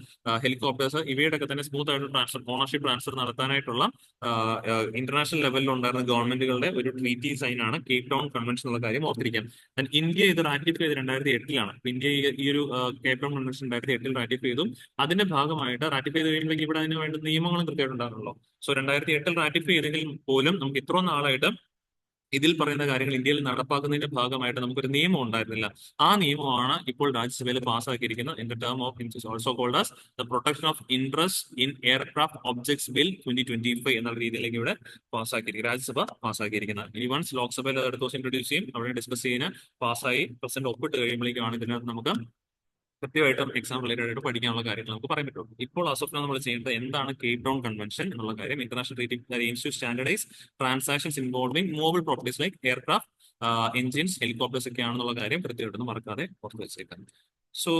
helicopters, ഇവയുടെ ഒക്കെ തന്നെ smooth ആയിട്ട് ownership transfer നടത്താനായിട്ടുള്ള international ലെവലിൽ ഉണ്ടായിരുന്ന ഗവൺമെന്റുകളുടെ ഒരു ട്രീറ്റി സൈൻ ആണ് കേപ്പ് ടൗൺ കൺവെൻഷൻ എന്നുള്ള കാര്യം ഓർത്തിരിക്കാം. ഇന്ത്യ ഇത് റാറ്റിഫൈ ചെയ്ത് 2008 ഇന്ത്യ ഈ ഒരു കേപ്പ് ടൗൺ കൺവെൻഷൻ 2008 റാറ്റിഫൈ ചെയ്തു. അതിന്റെ ഭാഗമായിട്ട് റാറ്റിഫൈ ചെയ്ത് കഴിയുമ്പോൾ ഇവിടെ അതിന് വേണ്ട നിയമങ്ങളും കൃത്യമായിട്ടുണ്ടാകുമല്ലോ. സോ 2008 റാറ്റിഫൈ ചെയ്തെങ്കിൽ പോലും നമുക്ക് ഇത്ര നാളായിട്ട് ഇതിൽ പറയുന്ന കാര്യങ്ങൾ ഇന്ത്യയിൽ നടപ്പാക്കുന്നതിന്റെ ഭാഗമായിട്ട് നമുക്കൊരു നിയമം ഉണ്ടായിരുന്നില്ല. ആ നിയമമാണ് ഇപ്പോൾ രാജ്യസഭയിൽ പാസ്സാക്കിയിരിക്കുന്നത്. In the term of also called as the protection of interest in aircraft objects bill 2025 എന്നുള്ള രീതിയിലേക്ക് ഇവിടെ രാജ്യസഭ പാസ്സാക്കിയിരിക്കുന്നത്. ഇനി വൺസ് ലോക്സഭയിൽ അടുത്ത ദിവസം ഇൻട്രൊഡ്യൂസ് ചെയ്യും, അവിടെ ഡിസ്കസ് ചെയ്യുന്ന പാസ്സായി പ്രസിഡന്റ് ഒപ്പിട്ട് കഴിയുമ്പോഴേക്കാണ് ഇതിനകത്ത് നമുക്ക് കൃത്യമായിട്ടും എക്സാം റിലേറ്റഡ് ആയിട്ട് പഠിക്കാനുള്ള കാര്യങ്ങൾ നമുക്ക് പറയാൻ പറ്റുള്ളൂ. ഇപ്പോൾ അസോഫ് നമ്മൾ ചെയ്യേണ്ടത് എന്താണ് കേപ്പ് ടൗൺ കൺവെൻഷൻ എന്നുള്ള കാര്യം. International treaty aims to standardise transactions involving movable properties like aircraft, engines, helicopters ഒക്കെ ആണെന്നുള്ള കാര്യം കൃത്യമായിട്ടൊന്നും മറക്കാതെ ഓർത്ത് വെച്ചേക്കാം. So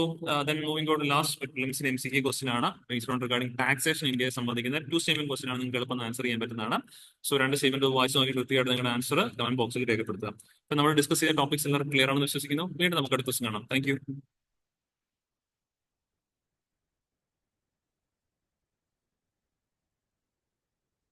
then moving on last പ്രിലിംസിന് MCQ ക്വസ്റ്റൻ ആണ് റിഗാർഡിംഗ് ടാക്സേഷൻ ഇന്ത്യയെ സംബന്ധിക്കുന്ന 2 സ്റ്റേറ്റ്മെന്റ് ക്വസ്റ്റൻ ആണ്. നിങ്ങൾക്ക് എളുപ്പം ആൻസർ ചെയ്യാൻ പറ്റുന്നതാണ്. സോ 2 സ്റ്റേറ്റ്മെന്റ് വായിച്ച് നോക്കി കൃത്യമായിട്ട് നിങ്ങളുടെ ആൻസർ കമന്റ് ബോക്സിൽ രേഖപ്പെടുത്തുക. അപ്പൊ നമ്മൾ ഡിസ്കസ് ചെയ്ത ടോപ്പിക്സ് എല്ലാവർക്കും ക്ലിയർ ആണെന്ന് വിശ്വസിക്കുന്നു. വീണ്ടും നമുക്ക് അടുത്ത ക്വസ്റ്റൻ കാണാം. Thank you.